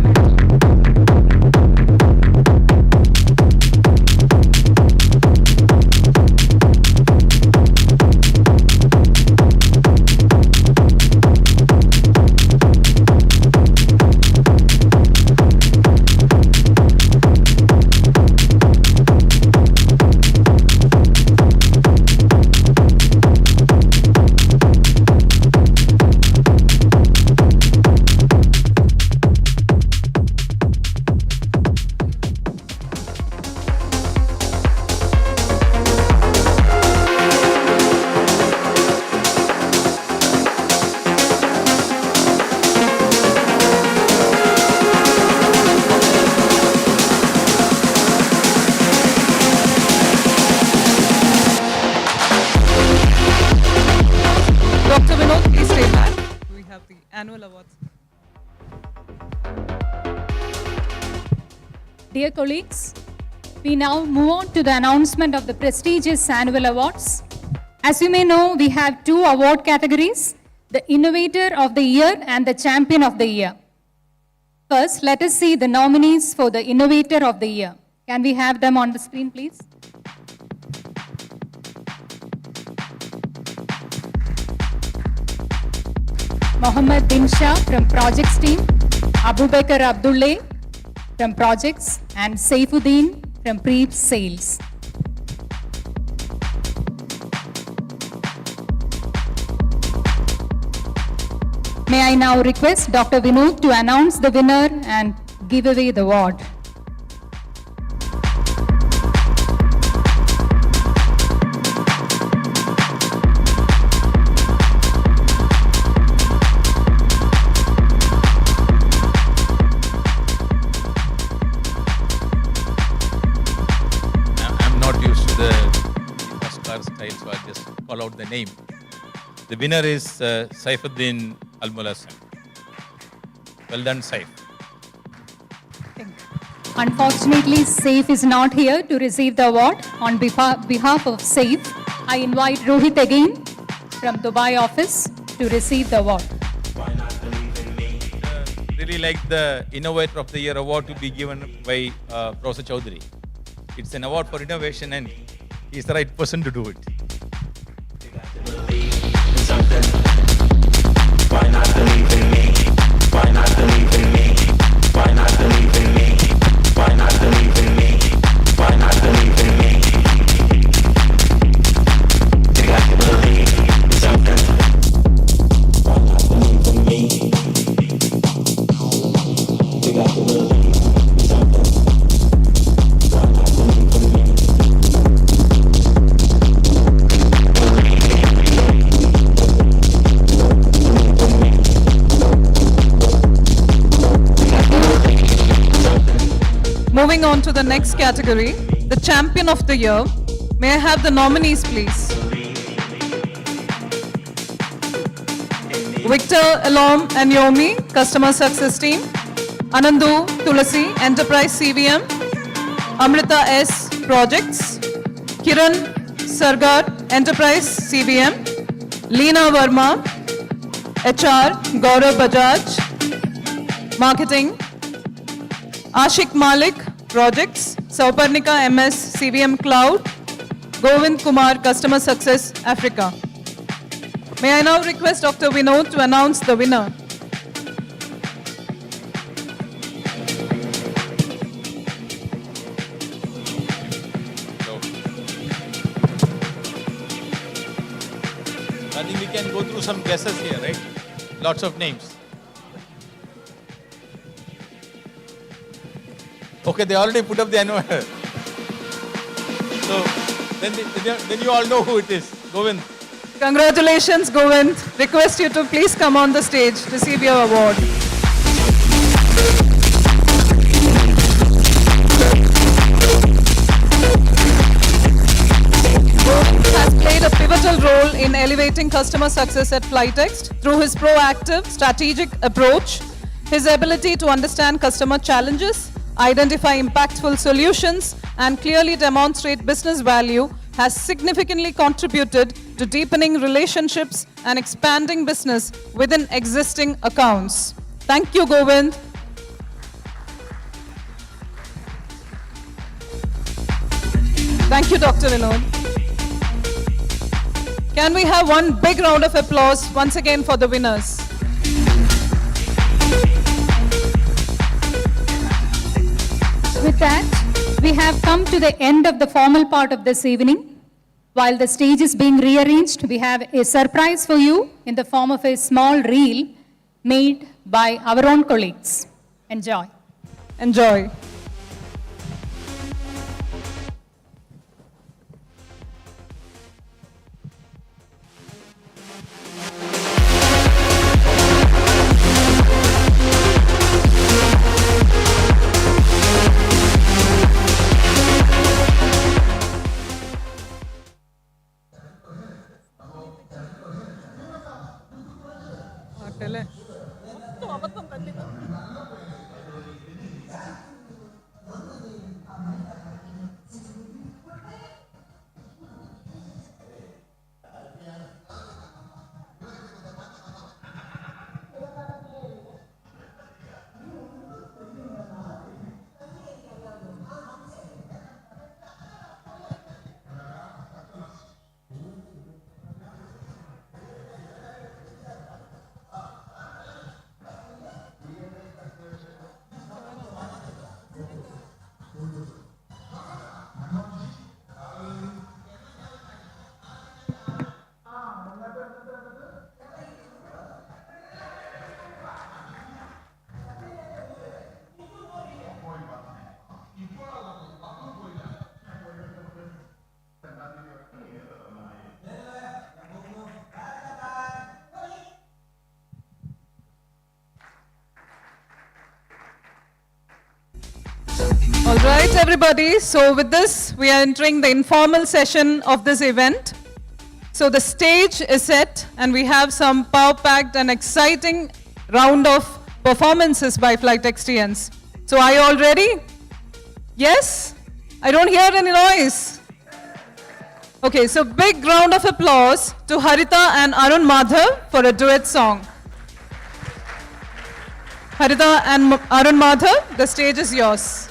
[SPEAKER 1] Dr. Vinod, please stay back. We have the annual awards.
[SPEAKER 2] Dear colleagues, we now move on to the announcement of the prestigious annual awards. As you may know, we have two award categories, the Innovator of the Year and the Champion of the Year. First, let us see the nominees for the Innovator of the Year. Can we have them on the screen, please? Mohammed Bin Shah from Projects team, Abubakar Abdulle from Projects, and Saifuddin from Pre-Sales. May I now request Dr. Vinod to announce the winner and give away the award.
[SPEAKER 6] I'm not used to the Oscar style, so I'll just call out the name. The winner is Saifuddin Al-Mulassan. Well done, Saif.
[SPEAKER 2] Unfortunately, Saif is not here to receive the award. On behalf of Saif, I invite Rohit again from Dubai office to receive the award.
[SPEAKER 6] Really like the Innovator of the Year award to be given by Professor Chowdhury. It's an award for innovation and he's the right person to do it.
[SPEAKER 7] Why not believe in me? Why not believe in me? Why not believe in me? Why not believe in me? Why not believe in me? You got to believe in something. Why not believe in me? You got to believe in something. Why not believe in me?
[SPEAKER 1] Moving on to the next category, the Champion of the Year. May I have the nominees, please? Victor, Alom and Yomi, Customer Success Team. Anandu, Tulasi, Enterprise CVM. Amrita S, Projects. Kiran, Sargar, Enterprise CVM. Leena Verma, HR, Gaurav Bajaj. Marketing. Ashik Malik, Projects, Sauparnika MS CVM Cloud, Govind Kumar Customer Success Africa. May I now request Dr. Vinod to announce the winner.
[SPEAKER 6] I think we can go through some guesses here, right? Lots of names. Okay, they already put up the annual. So then you all know who it is. Govind.
[SPEAKER 1] Congratulations, Govind. Request you to please come on the stage, receive your award. Govind has played a pivotal role in elevating customer success at FLYTXY through his proactive, strategic approach, his ability to understand customer challenges, identify impactful solutions, and clearly demonstrate business value has significantly contributed to deepening relationships and expanding business within existing accounts. Thank you, Govind. Thank you, Dr. Vinod. Can we have one big round of applause once again for the winners?
[SPEAKER 2] With that, we have come to the end of the formal part of this evening. While the stage is being rearranged, we have a surprise for you in the form of a small reel made by our own colleagues. Enjoy.
[SPEAKER 1] Enjoy. All right, everybody. So with this, we are entering the informal session of this event. So the stage is set, and we have some power-packed and exciting round of performances by FLYTXYians. So are you all ready? Yes? I don't hear any noise. Okay, so big round of applause to Harita and Arun Madhav for a duet song. Harita and Arun Madhav, the stage is yours.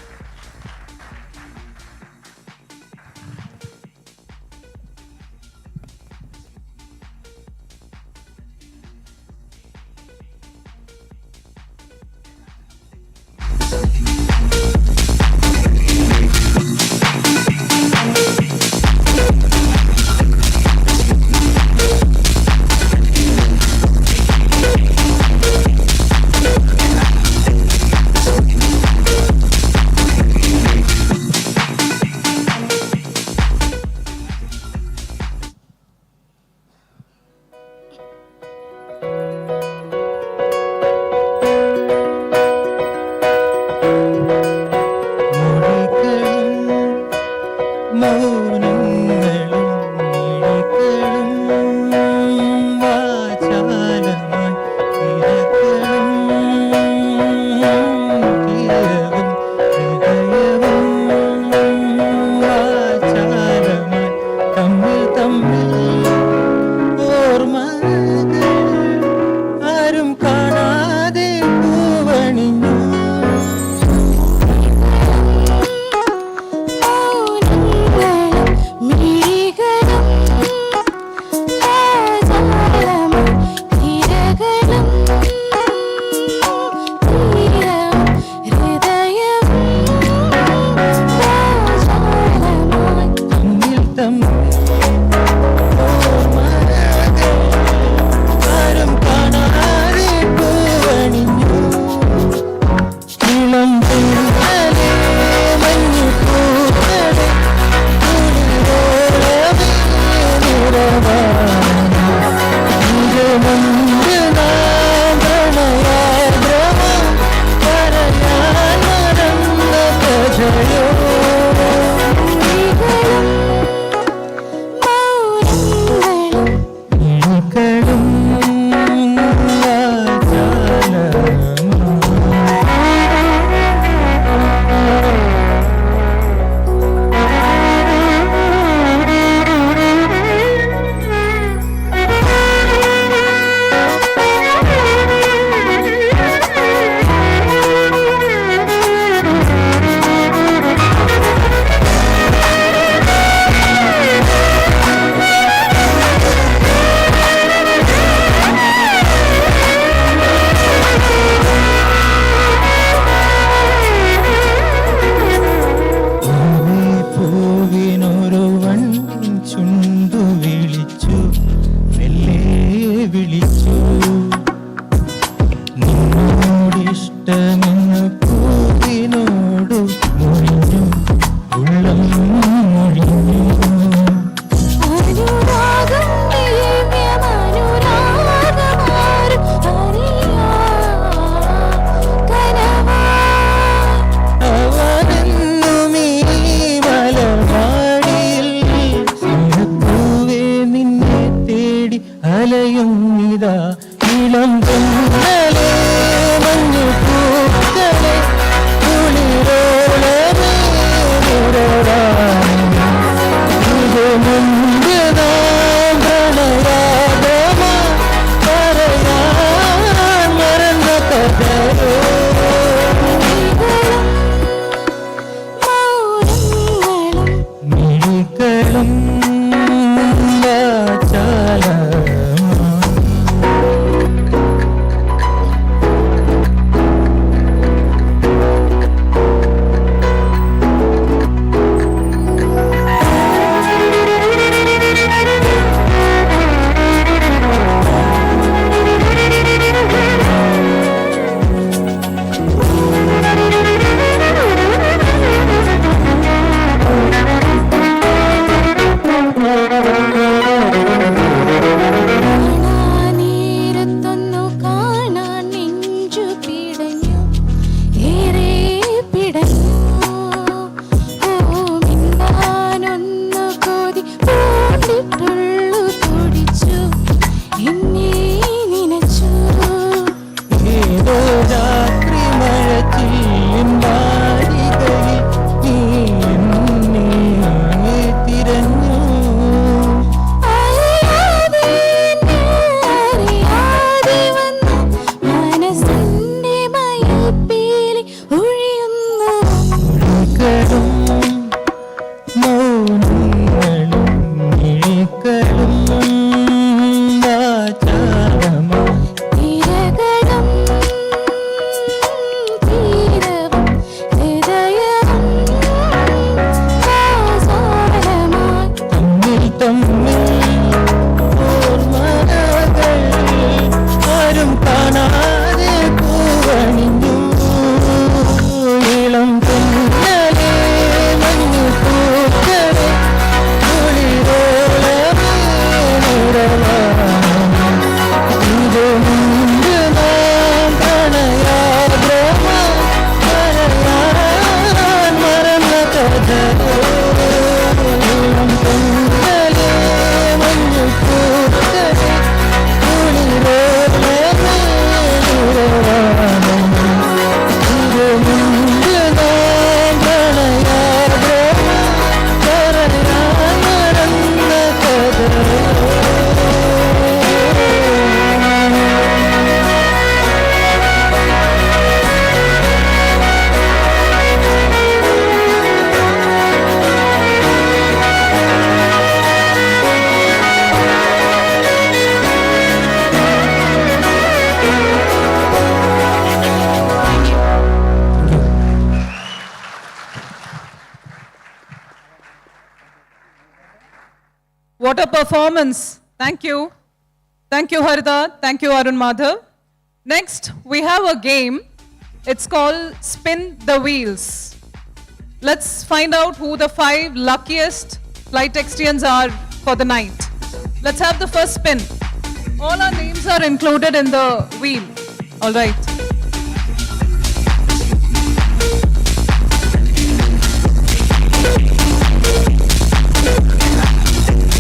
[SPEAKER 1] What a performance. Thank you. Thank you, Harita. Thank you, Arun Madhav. Next, we have a game. It's called Spin the Wheels. Let's find out who the 5 luckiest FLYTXYians are for the night. Let's have the first spin. All our names are included in the wheel. All right.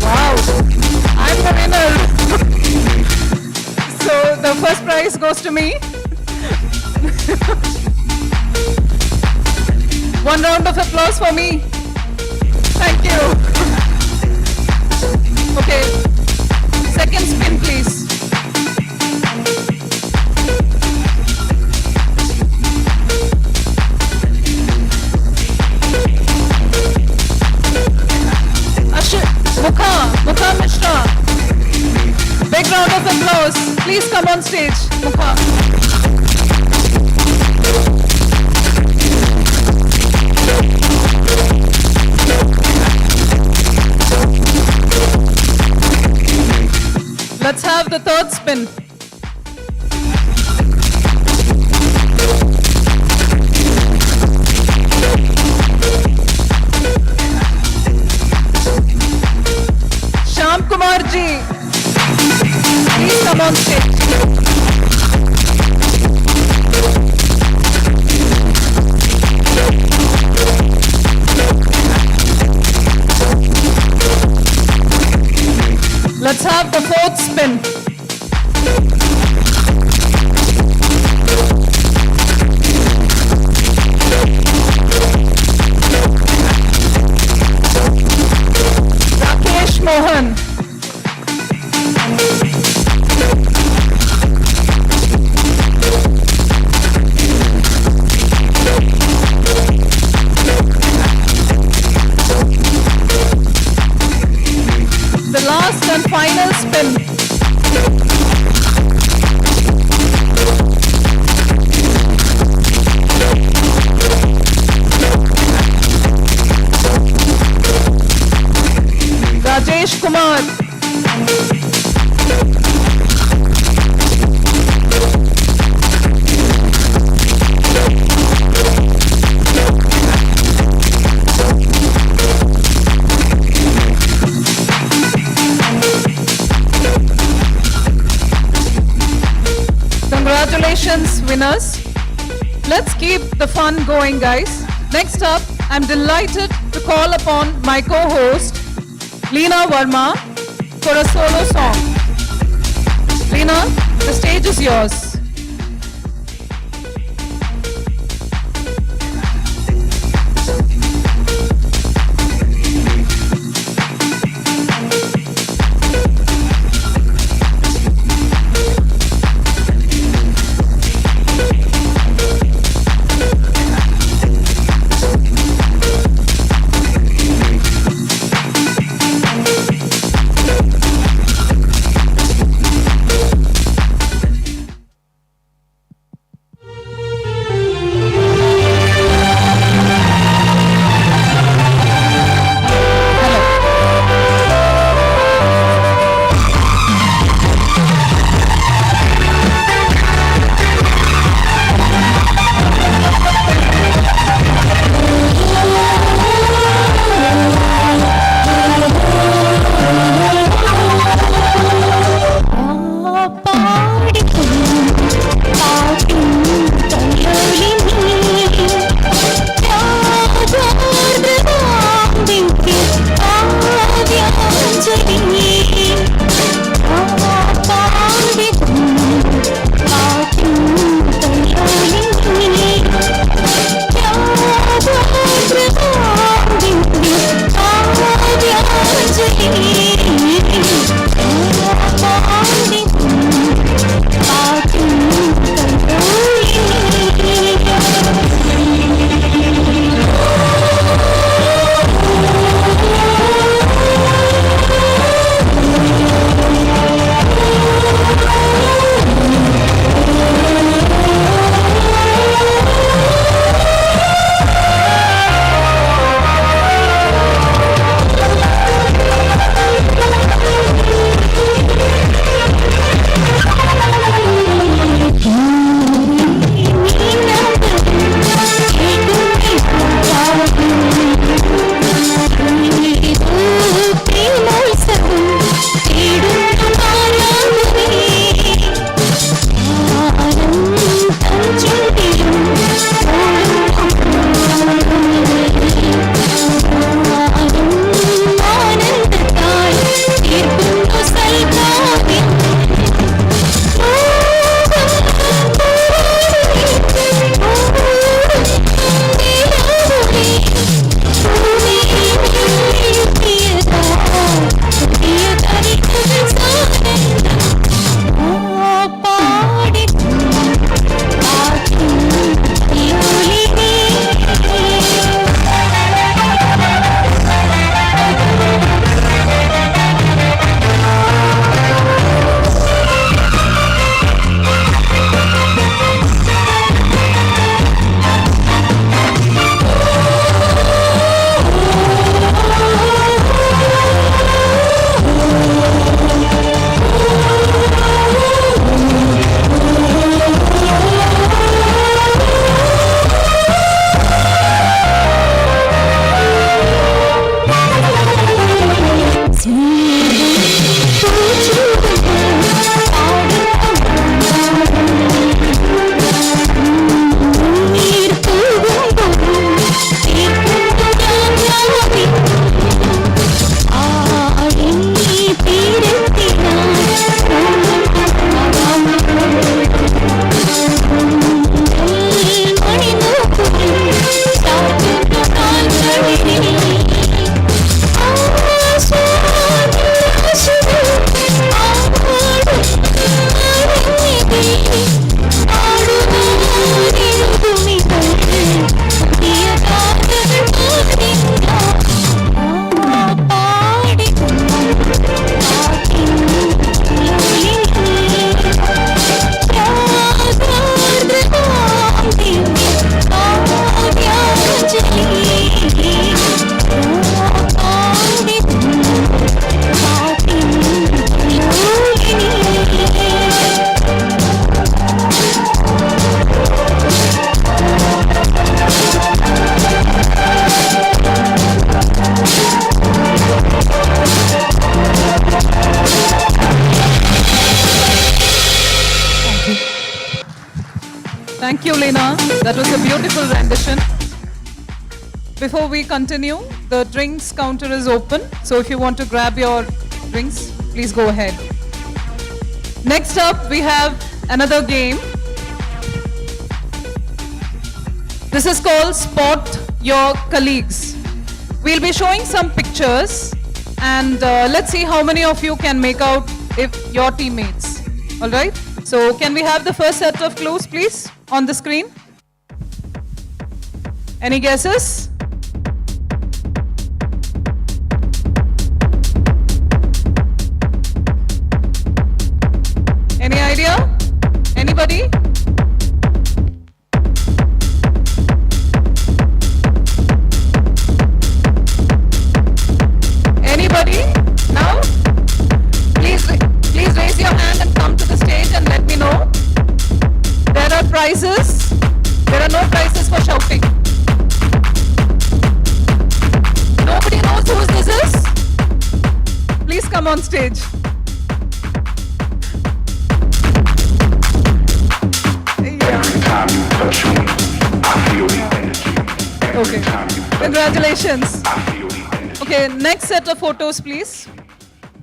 [SPEAKER 1] Wow, I'm the winner. So the first prize goes to me. One round of applause for me. Thank you. Okay, second spin, please. Mukha Mishra. Big round of applause. Please come on stage, Mukha. Let's have the third spin. Kumar ji, please come on stage. Let's have the fourth spin. Rakesh Mohan. The last and final spin. Rajesh Kumar. Congratulations, winners. Let's keep the fun going, guys. Next up, I'm delighted to call upon my co-host, Leena Verma, for a solo song. Leena, the stage is yours. you, Lena. That was a beautiful rendition. Before we continue, the drinks counter is open. So if you want to grab your drinks, please go ahead. Next up, we have another game. This is called Spot Your Colleagues. We'll be showing some pictures and let's see how many of you can make out if your teammates. All right? So can we have the first set of clues, please, on the screen? Any guesses? Any idea? Anybody? Anybody? Now? Please raise your hand and come to the stage and let me know. There are prizes. There are no prizes for shouting. Nobody knows who this is? Please come on stage.
[SPEAKER 7] Every time you touch me, I feel the energy. Every
[SPEAKER 1] Okay.
[SPEAKER 7] time you touch
[SPEAKER 1] Congratulations.
[SPEAKER 7] I feel the energy.
[SPEAKER 1] Okay, next set of photos, please.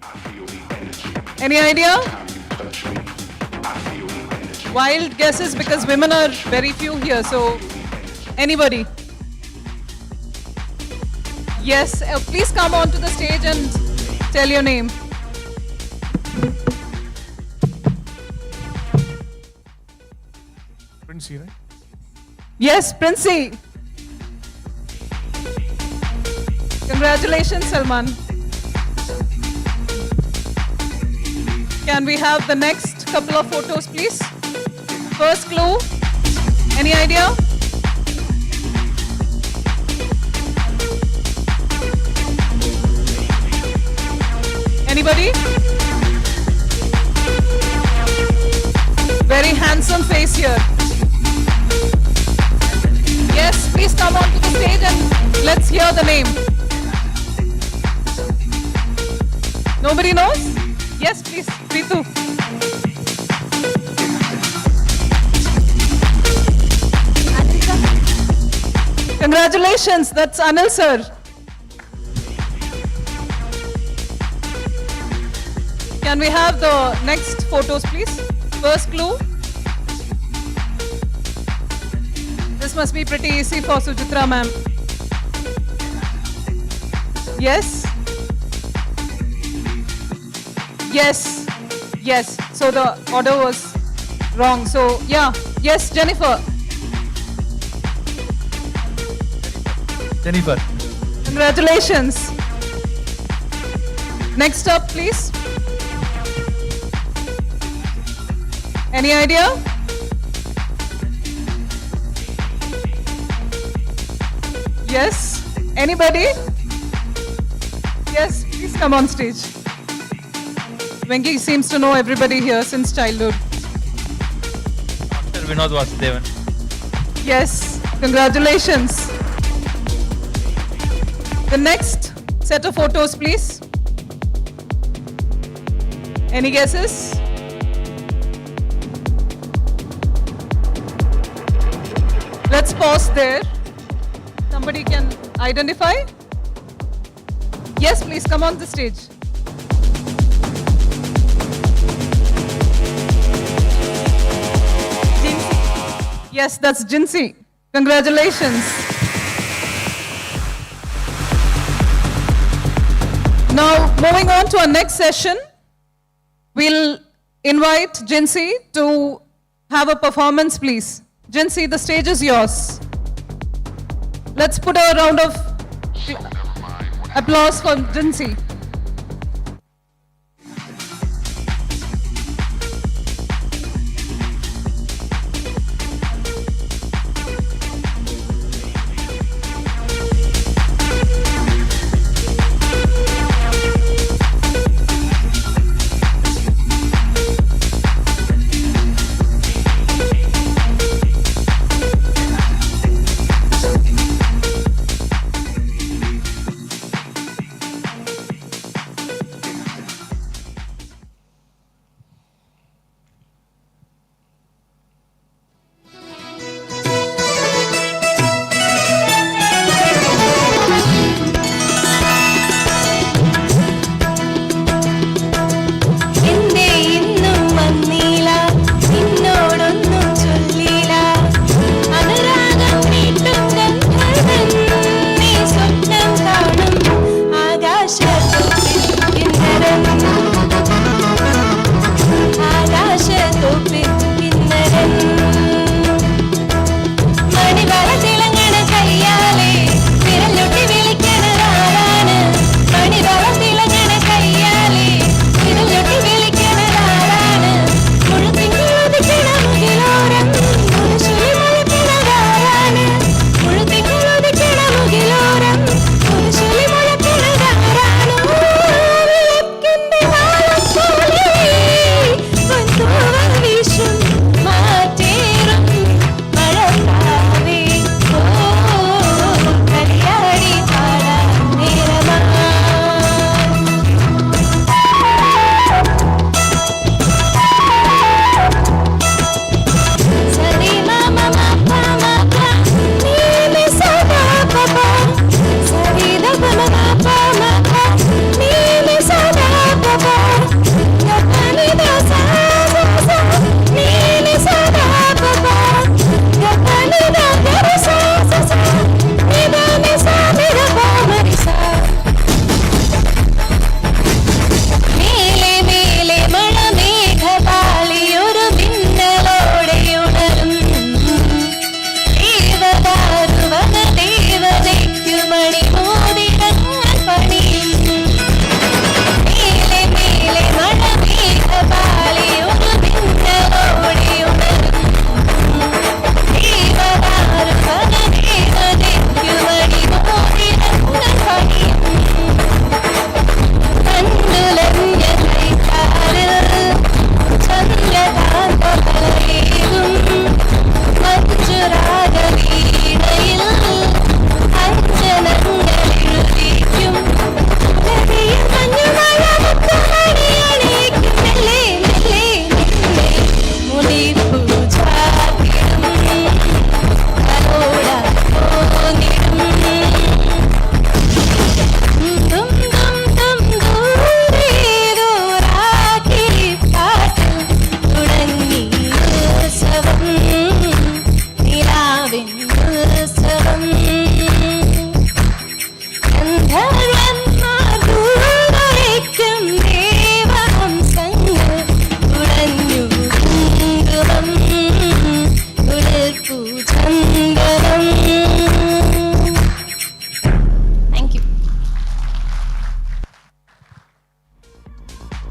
[SPEAKER 7] I feel the energy.
[SPEAKER 1] Any idea?
[SPEAKER 7] Time you touch me, I feel the energy.
[SPEAKER 1] Wild guesses because women are very few here, so anybody? Yes, please come onto the stage and tell your name.
[SPEAKER 8] Princey, right?
[SPEAKER 1] Yes, Princey. Congratulations, Salman. Can we have the next couple of photos, please? First clue. Any idea? Anybody? Very handsome face here. Yes, please come onto the stage and let's hear the name. Nobody knows? Yes, please, Ritu. Congratulations, that's Anil sir. Can we have the next photos, please? First clue. This must be pretty easy for Sujitra ma'am. Yes? Yes. Yes. So the order was wrong. So, yeah. Yes, Jennifer.
[SPEAKER 8] Jennifer.
[SPEAKER 1] Congratulations. Next up, please. Any idea? Yes? Anybody? Yes, please come on stage. Venki seems to know everybody here since childhood.
[SPEAKER 9] Dr. Vinod Vasudevan.
[SPEAKER 1] Yes, congratulations. The next set of photos, please. Any guesses? Let's pause there. Somebody can identify? Yes, please come on the stage. Jinsi. Yes, that's Jinsi. Congratulations. Now, moving on to our next session, we'll invite Jinsi to have a performance, please. Jinsi, the stage is yours. Let's put a round of applause for Jinsi.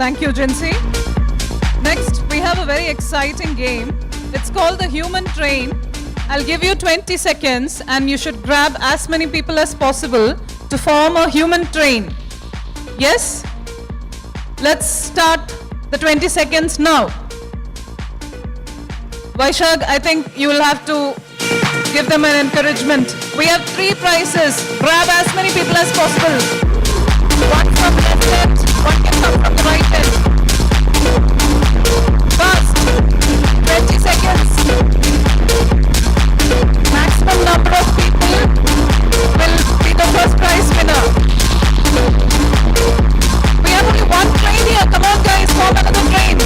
[SPEAKER 1] Thank you, Jinsi. Next, we have a very exciting game. It's called the Human Train. I'll give you 20 seconds and you should grab as many people as possible to form a human train. Yes? Let's start the 20 seconds now. Vaishag, I think you will have to give them an encouragement. We have 3 prizes. Grab as many people as possible. One from left end, one can come from the right end. Fast. 20 seconds. Maximum number of people will be the first prize winner. We have only one train here. Come on guys, form another train.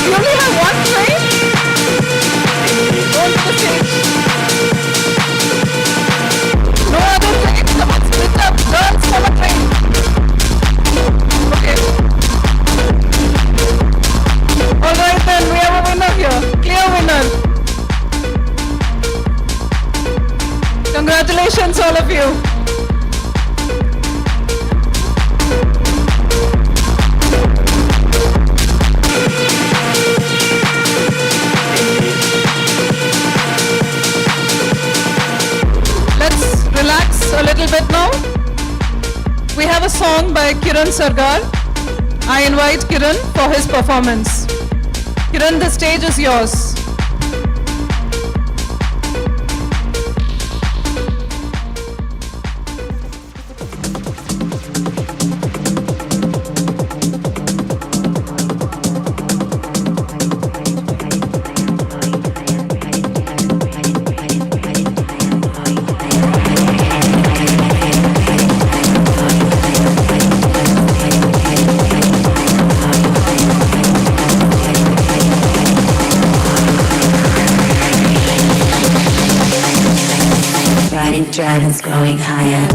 [SPEAKER 1] We only have one train? Go to the stage. No other train? Come on, split up. Girls, form a train. Okay. Alright then, we have a winner here. Clear winner. Congratulations all of you. Let's relax a little bit now. We have a song by Kiran Sargar. I invite Kiran for his performance. Kiran, the stage is yours.
[SPEAKER 8] Dragons growing higher.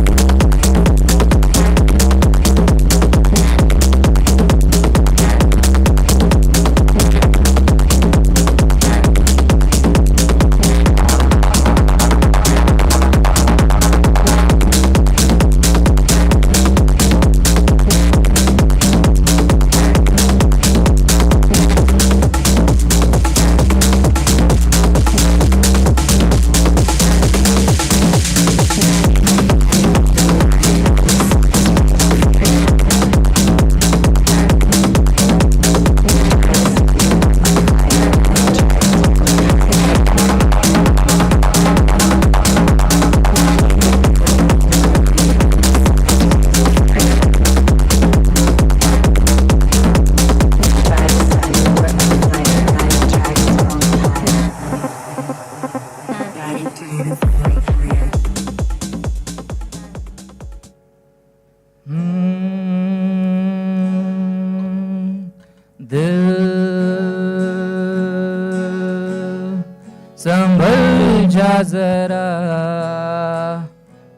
[SPEAKER 9] संभल जा जरा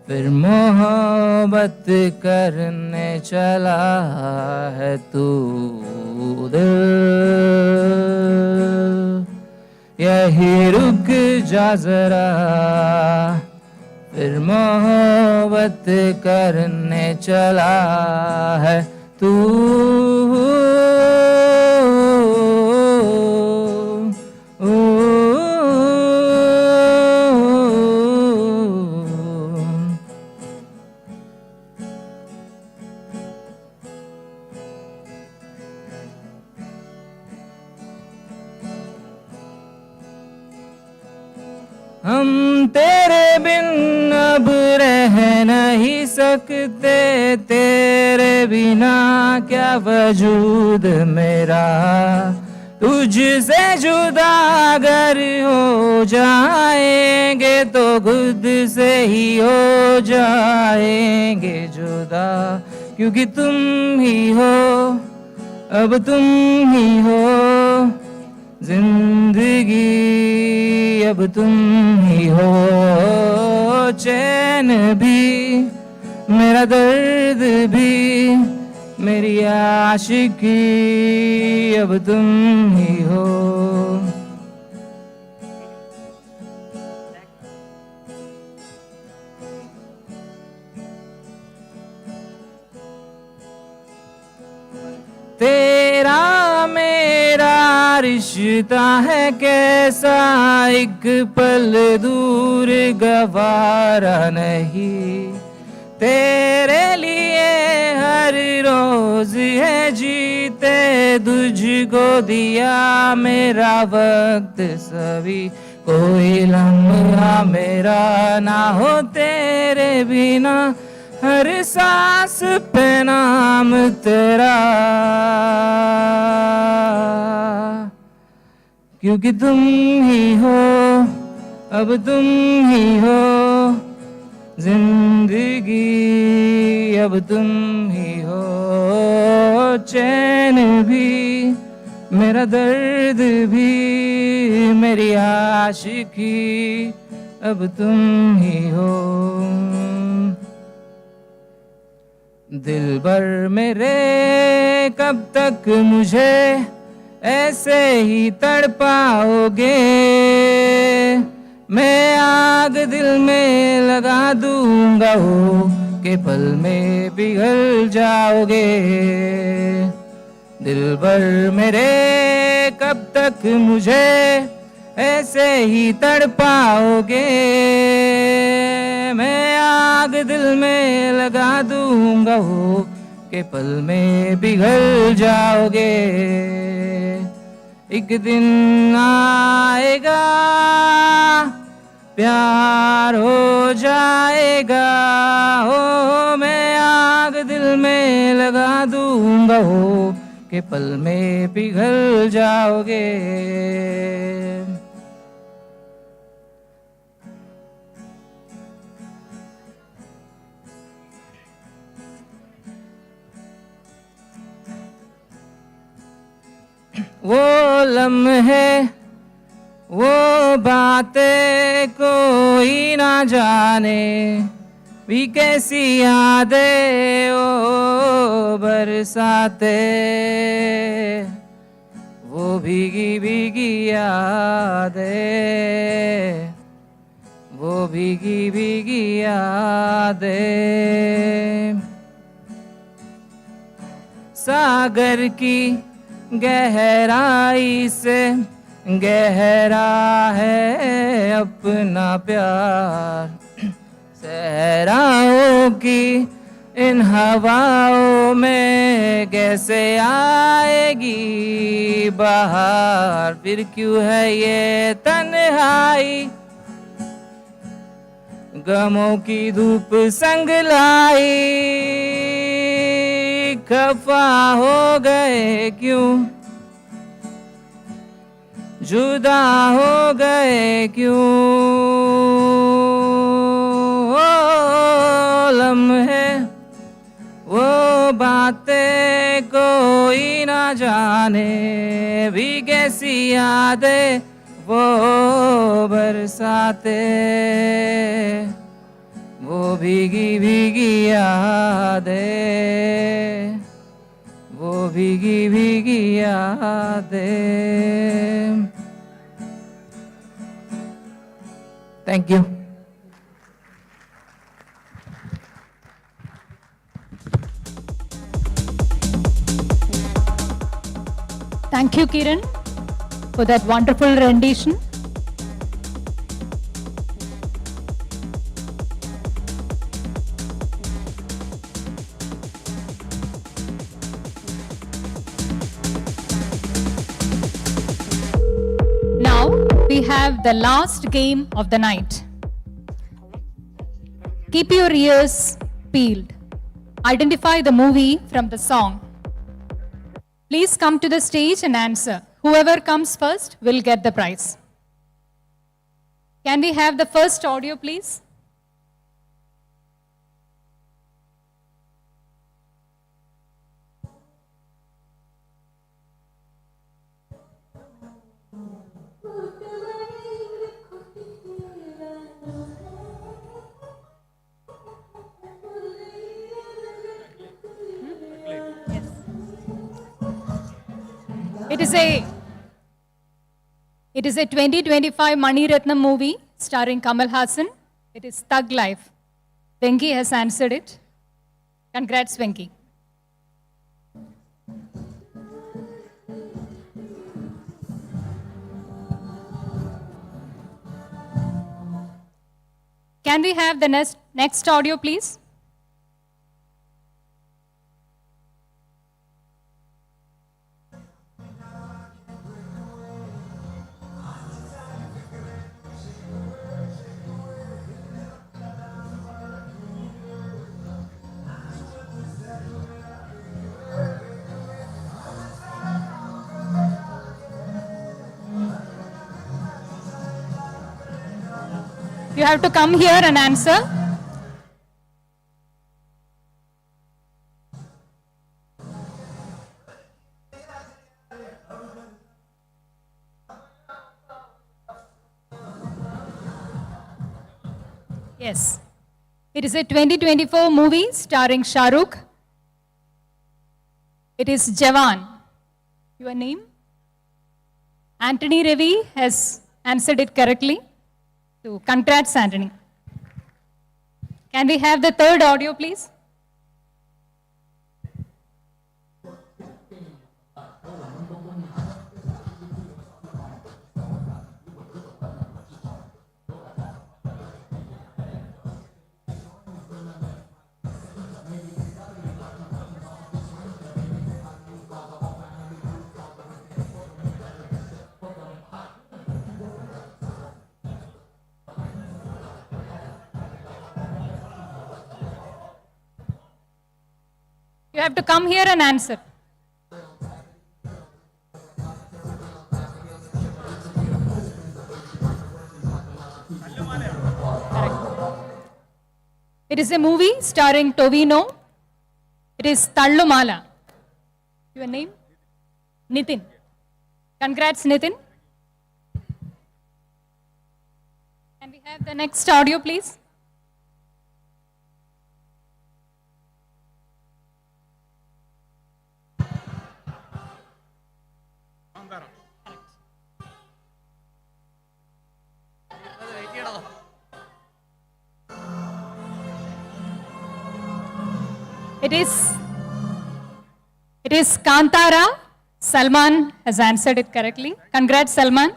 [SPEAKER 9] फिर मोहब्बत करने चला है तू दिल यही रुक जा जरा फिर मोहब्बत करने चला है तू हम तेरे बिन अब रह नहीं सकते तेरे बिना क्या वजूद मेरा तुझसे जुदा अगर हो जाएंगे तो खुद से ही हो जाएंगे जुदा क्योंकि तुम ही हो अब तुम ही हो जिंदगी अब तुम ही हो चैन भी मेरा दर्द भी मेरी आशिकी अब तुम ही हो तेरा मेरा रिश्ता है कैसा, एक पल दूर गवारा नहीं। तेरे लिए हर रोज है जीते, तुझको दिया मेरा वक्त सभी, कोई लम्हा मेरा ना हो तेरे बिना, हर सांस पे नाम तेरा, क्योंकि तुम ही हो, अब तुम ही हो जिंदगी, अब तुम ही हो चैन भी, मेरा दर्द भी, मेरी आशिकी, अब तुम ही हो। दिलबर मेरे कब तक मुझे ऐसे ही तड़पाओगे, मैं आग दिल में लगा दूंगा हो के पल में पिघल जाओगे। दिलबर मेरे कब तक मुझे ऐसे ही तड़पाओगे, मैं आग दिल में लगा दूंगा हो के पल में पिघल जाओगे। एक दिन आएगा प्यार हो जाएगा, हो मैं आग दिल में लगा दूंगा हो के पल में पिघल जाओगे। वो लम्हे वो बातें कोई ना जाने, भी कैसी यादें ओ बरसाते, वो भीगी भीगी यादें, वो भीगी भीगी यादें। सागर की गहराई से गहरा है अपना प्यार, सहराओं की इन हवाओं में कैसे आएगी बहार, फिर क्यों है ये तन्हाई, गमों की धूप संग लाई, खफा हो गए क्यों, जुदा हो गए क्यों, वो लम्हे वो बातें कोई ना जाने, भी कैसी यादें वो बरसाते, वो भीगी भीगी यादें, वो भीगी भीगी यादें। Thank you.
[SPEAKER 2] Thank you, Kiran, for that wonderful rendition. Now we have the last game of the night. Keep your ears peeled. Identify the movie from the song. Please come to the stage and answer. Whoever comes first will get the prize. Can we have the first audio, please? It is a 2025 Mani Ratnam movie starring Kamal Hassan. It is Thug Life. Venki has answered it. Congrats, Venki. Can we have the next audio, please? You have to come here and answer. Yes. It is a 2024 movie starring Shah Rukh. It is Jawan. Your name? Anthony Ravi has answered it correctly. So, congrats, Anthony. Can we have the third audio, please? You have to come here and answer. Correct. It is a movie starring Tovino. It is Tallumala. Your name? Nitin. Congrats, Nitin. Can we have the next audio, please? It is Kantara. Salman has answered it correctly. Congrats, Salman.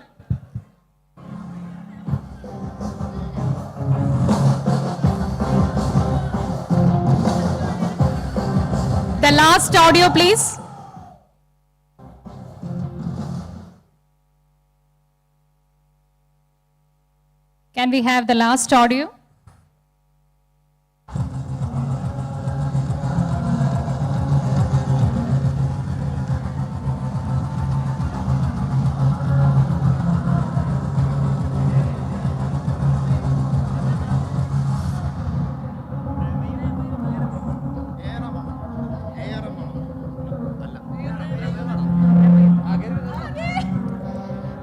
[SPEAKER 2] The last audio, please. Can we have the last audio?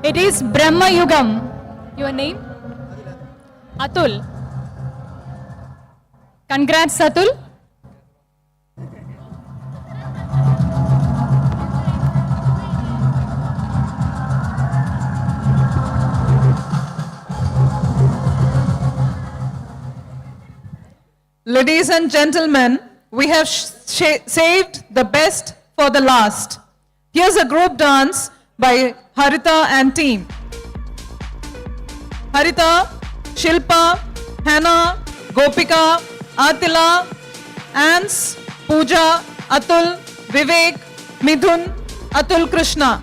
[SPEAKER 2] It is Brahma Yugam. Your name? Atul. Congrats, Atul.
[SPEAKER 1] Ladies and gentlemen, we have saved the best for the last. Here's a group dance by Harita and team. Harita, Shilpa, Hannah, Gopika, Atila, Ans, Pooja, Atul, Vivek, Midhun, Atul Krishna.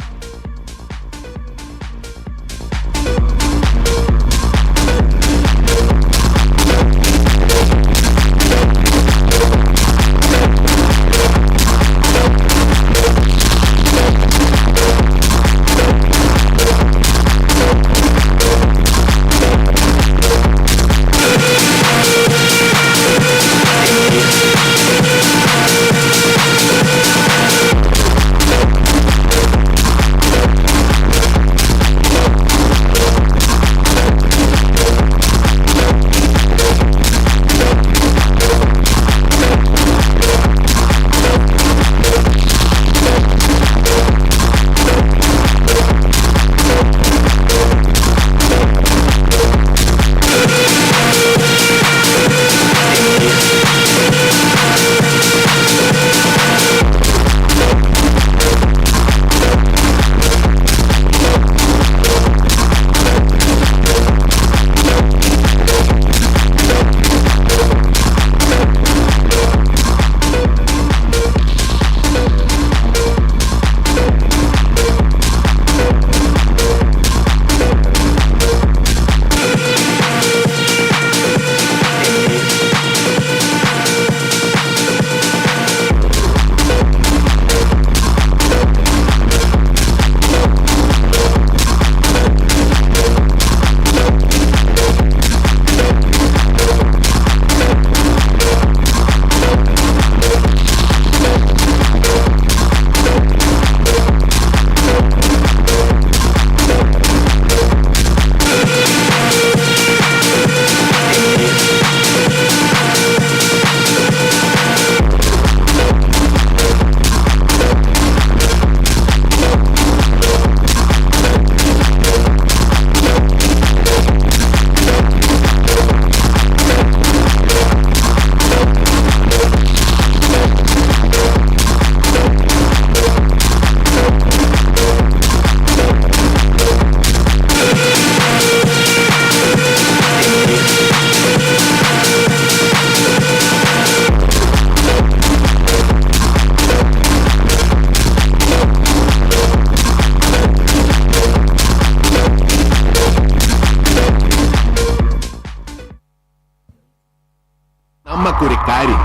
[SPEAKER 10] നമുക്കൊരു കാര്യം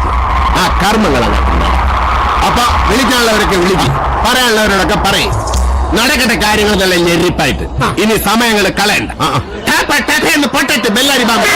[SPEAKER 10] ആ കർമ്മങ്ങളാണ് അപ്പൊ വിളിക്കാനുള്ളവരൊക്കെ വിളിക്കും പറയാനുള്ളവരോടൊക്കെ പറയും നടക്കട്ടെ കാര്യങ്ങൾ നല്ല ഞെരിപ്പായിട്ട് ഇനി സമയങ്ങൾ കളയണ്ട എന്ന് പൊട്ടറ്റ് ബെല്ലടി ബാബു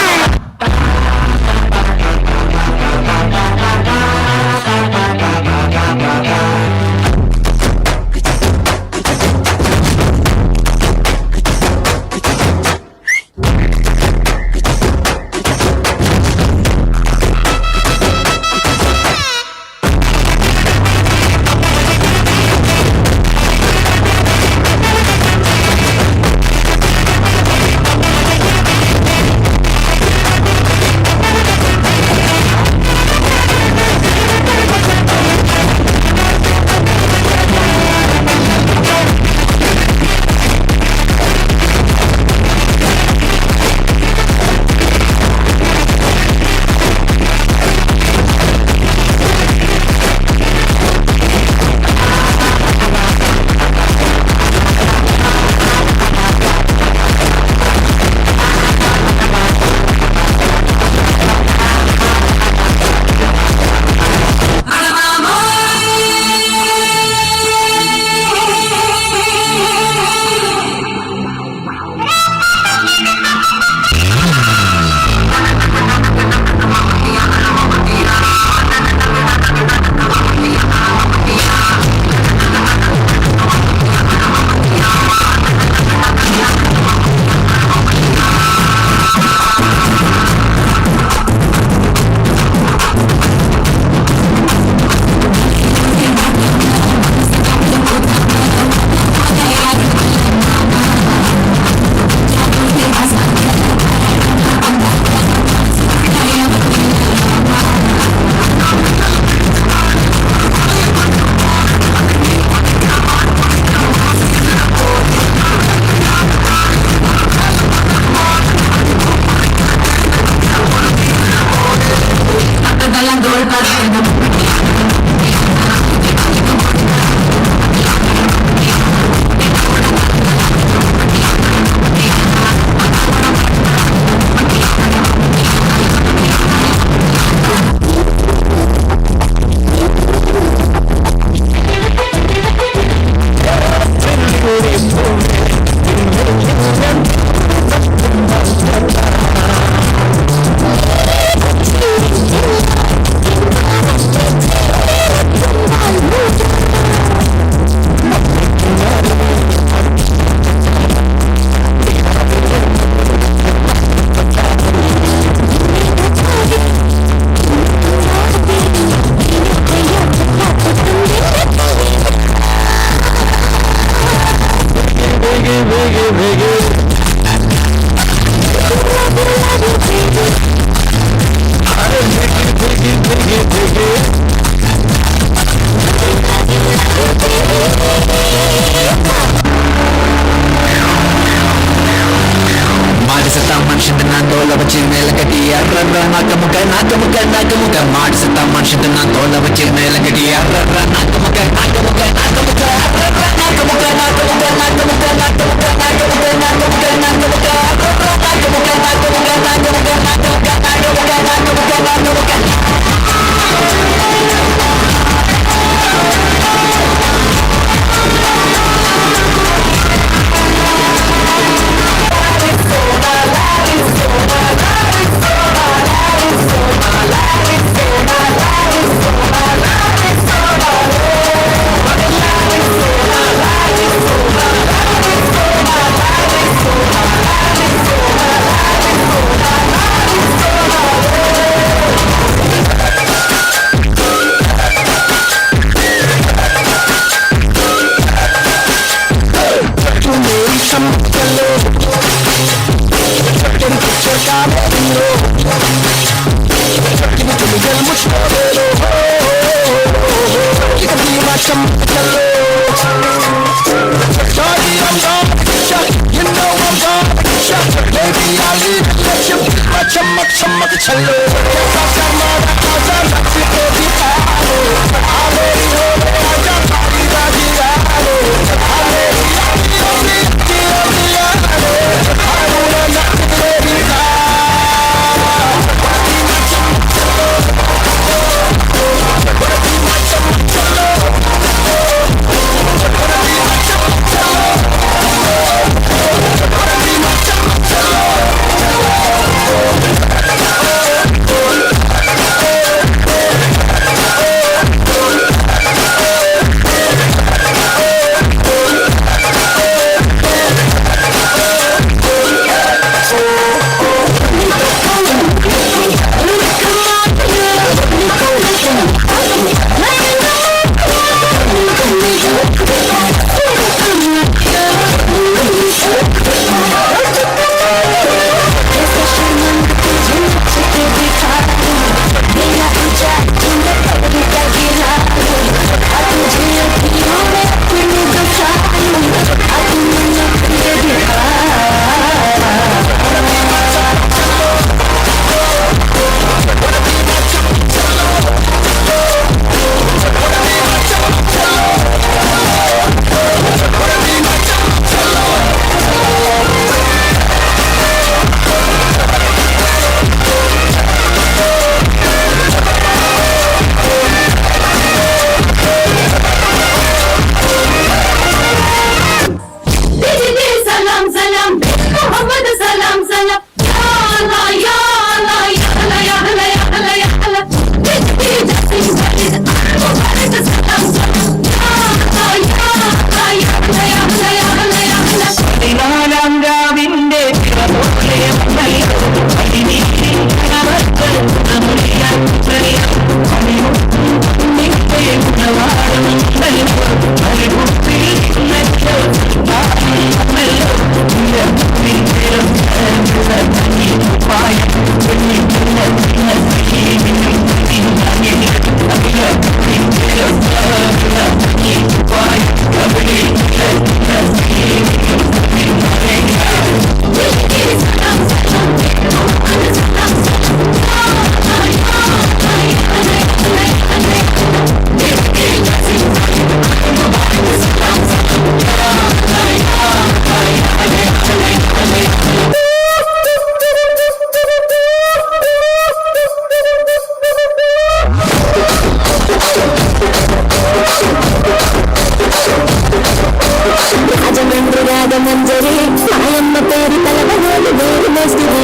[SPEAKER 11] మంజరి మాయమ్మ పేరు తలవోలు వేరు మస్తిది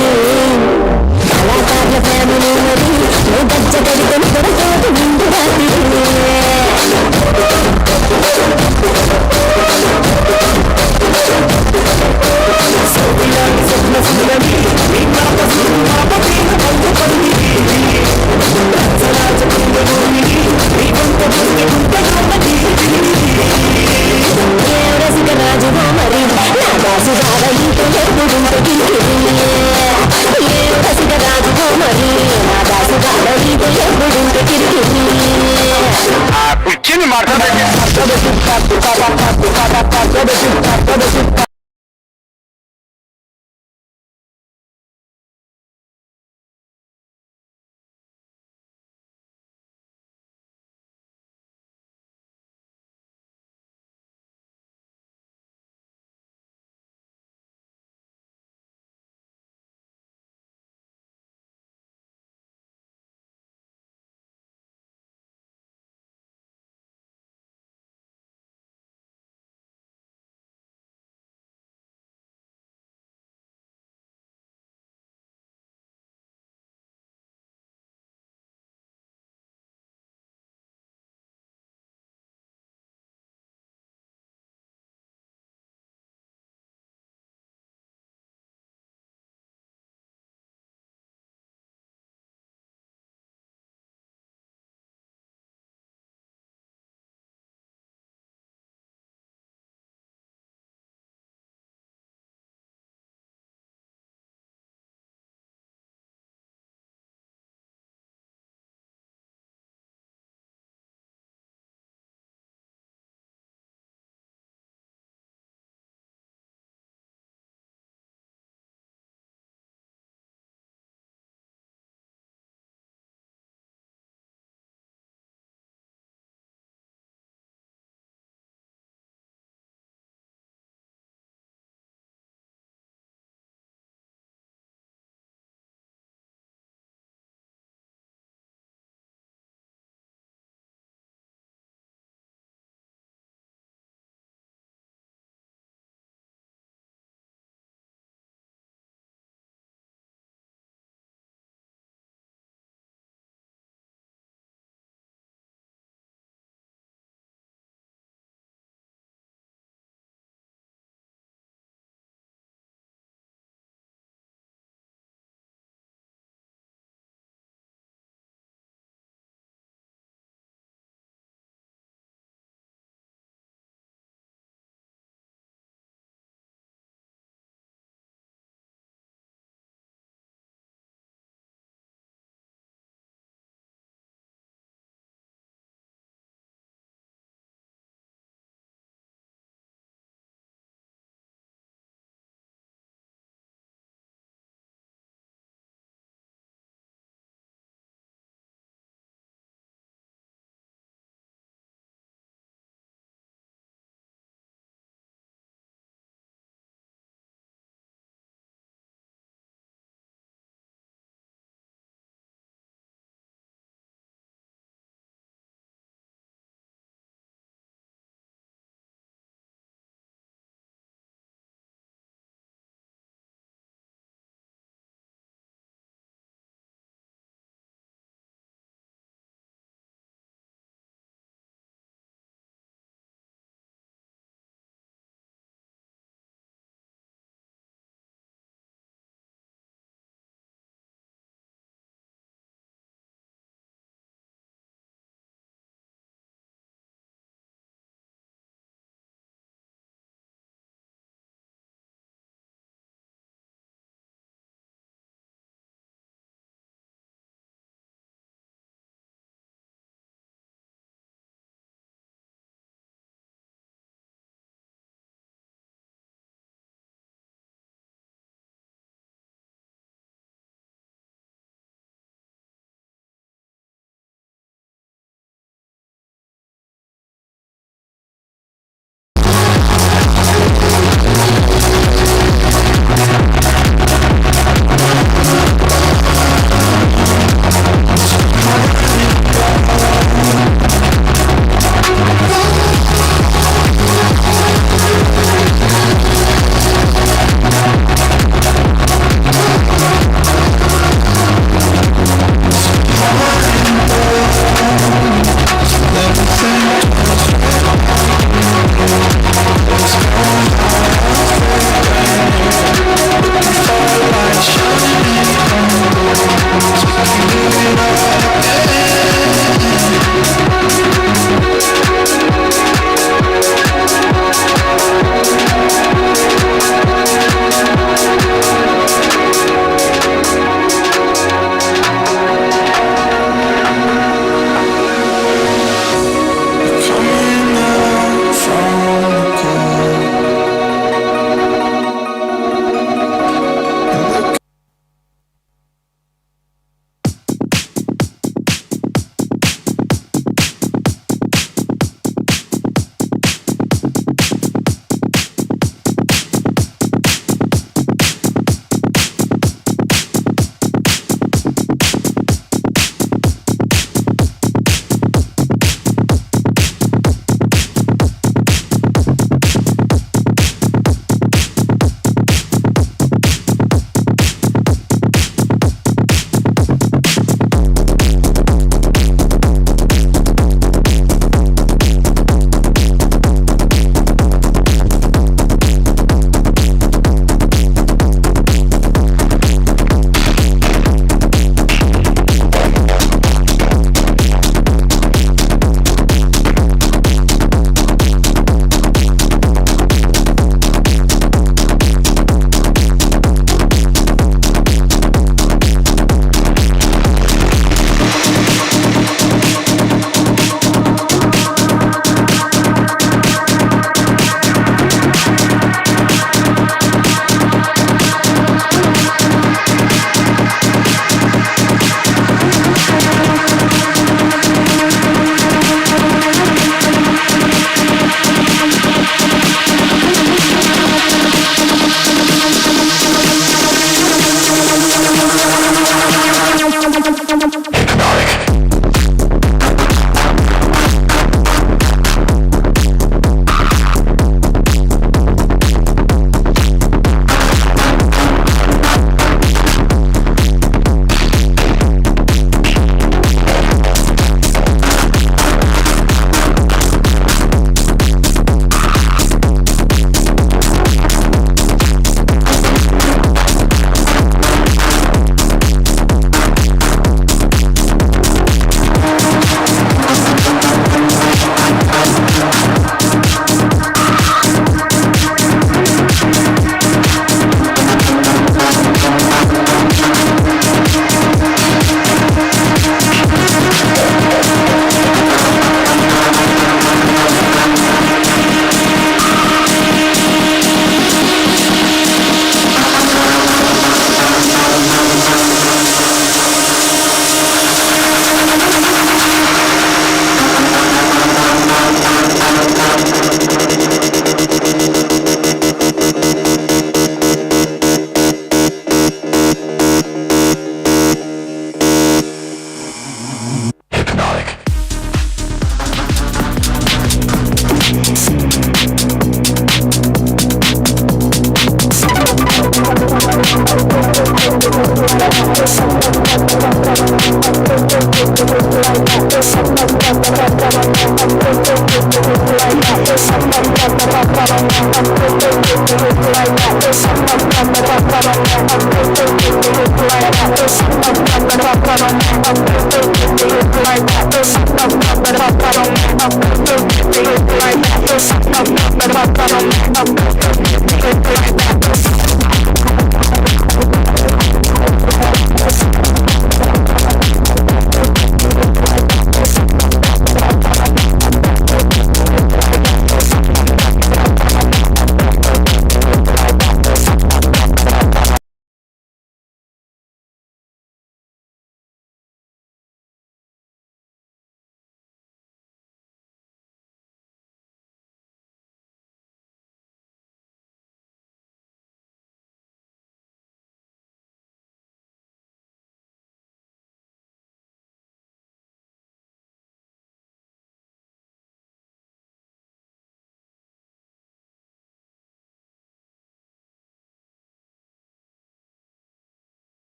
[SPEAKER 11] కళాకారుల ఫ్యామిలీ మరి నువ్వు గజ్జ కడుకొని కొడతాడు నిండు రాత్రి రాజు మరి నా దాసు రాజు మరి నా దాసు ఎప్పుడుంటే కిరికిరి
[SPEAKER 10] కుర్చీని మాట్లాడే